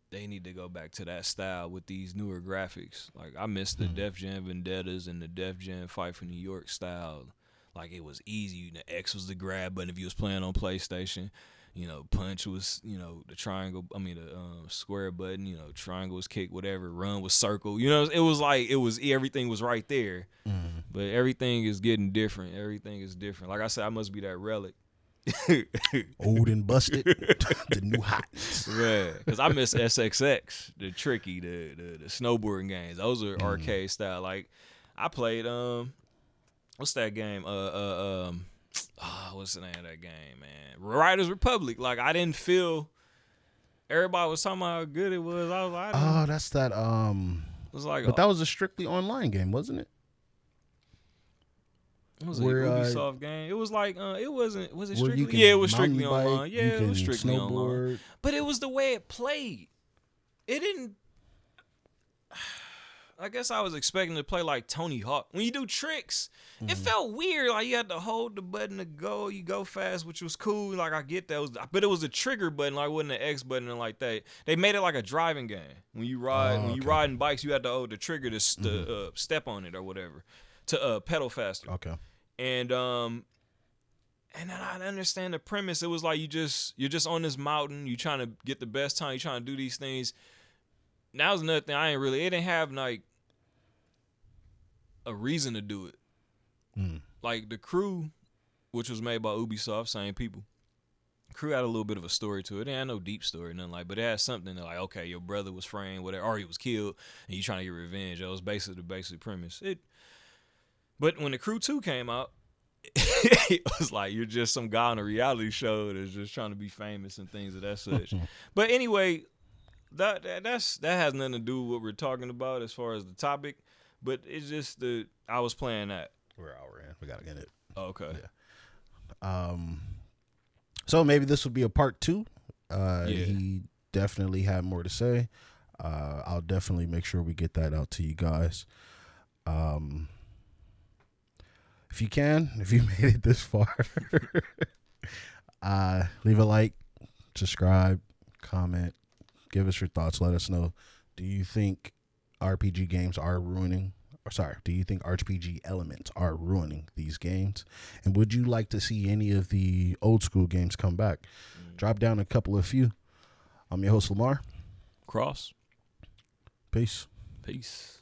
They need to go back to that style with these newer graphics. Like, I miss the Def Jam Vendettas and the Def Jam Fight for New York style. Like, it was easy. The X was the grab button if you was playing on PlayStation. Punch was, the triangle. The square button. Triangle was kick, whatever. Run was circle. It was like everything was right there. Mm. But everything is getting different. Everything is different. Like I said, I must be that relic. Old and busted, the new hotness. Yeah, because I miss SXX, the tricky, the snowboarding games. Those are arcade style. Like I played what's that game? What's the name of that game, man? Riders Republic. Like, I didn't feel everybody was talking about how good it was. That's that. It was like, but that was a strictly online game, wasn't it? It was a Ubisoft game. It was like it wasn't. Was it strictly? Yeah, it was strictly online. Yeah, it was strictly online. But it was the way it played. It didn't. I guess I was expecting to play like Tony Hawk. When you do tricks, it felt weird. Like you had to hold the button to go. You go fast, which was cool. Like I get that. But it was a trigger button. Like it wasn't an X button and like that. They made it like a driving game. When you ride, you riding bikes, you had to hold the trigger to step on it or whatever to pedal faster. Okay. And then I understand the premise. It was like you're just on this mountain. You trying to get the best time. You trying to do these things. That was another thing. It didn't have like a reason to do it. Like the Crew, which was made by Ubisoft, same people. Crew had a little bit of a story to it. It had no deep story, nothing like, but it had something that like, okay, your brother was framed, whatever, or he was killed, and you trying to get revenge. That was basically the basic premise. But when the Crew 2 came out, it was like you're just some guy on a reality show that's just trying to be famous and things of that such. But anyway, that has nothing to do with what we're talking about as far as the topic, but it's just I was playing that. We're hour in. We gotta get it. Oh, okay. Yeah. So maybe this will be a part 2. Yeah. He definitely had more to say. I'll definitely make sure we get that out to you guys. If you made it this far, leave a like, subscribe, comment, give us your thoughts. Let us know. Do you think RPG games are ruining? Do you think RPG elements are ruining these games? And would you like to see any of the old school games come back? Drop down a few. I'm your host, Lamar. Cross. Peace. Peace.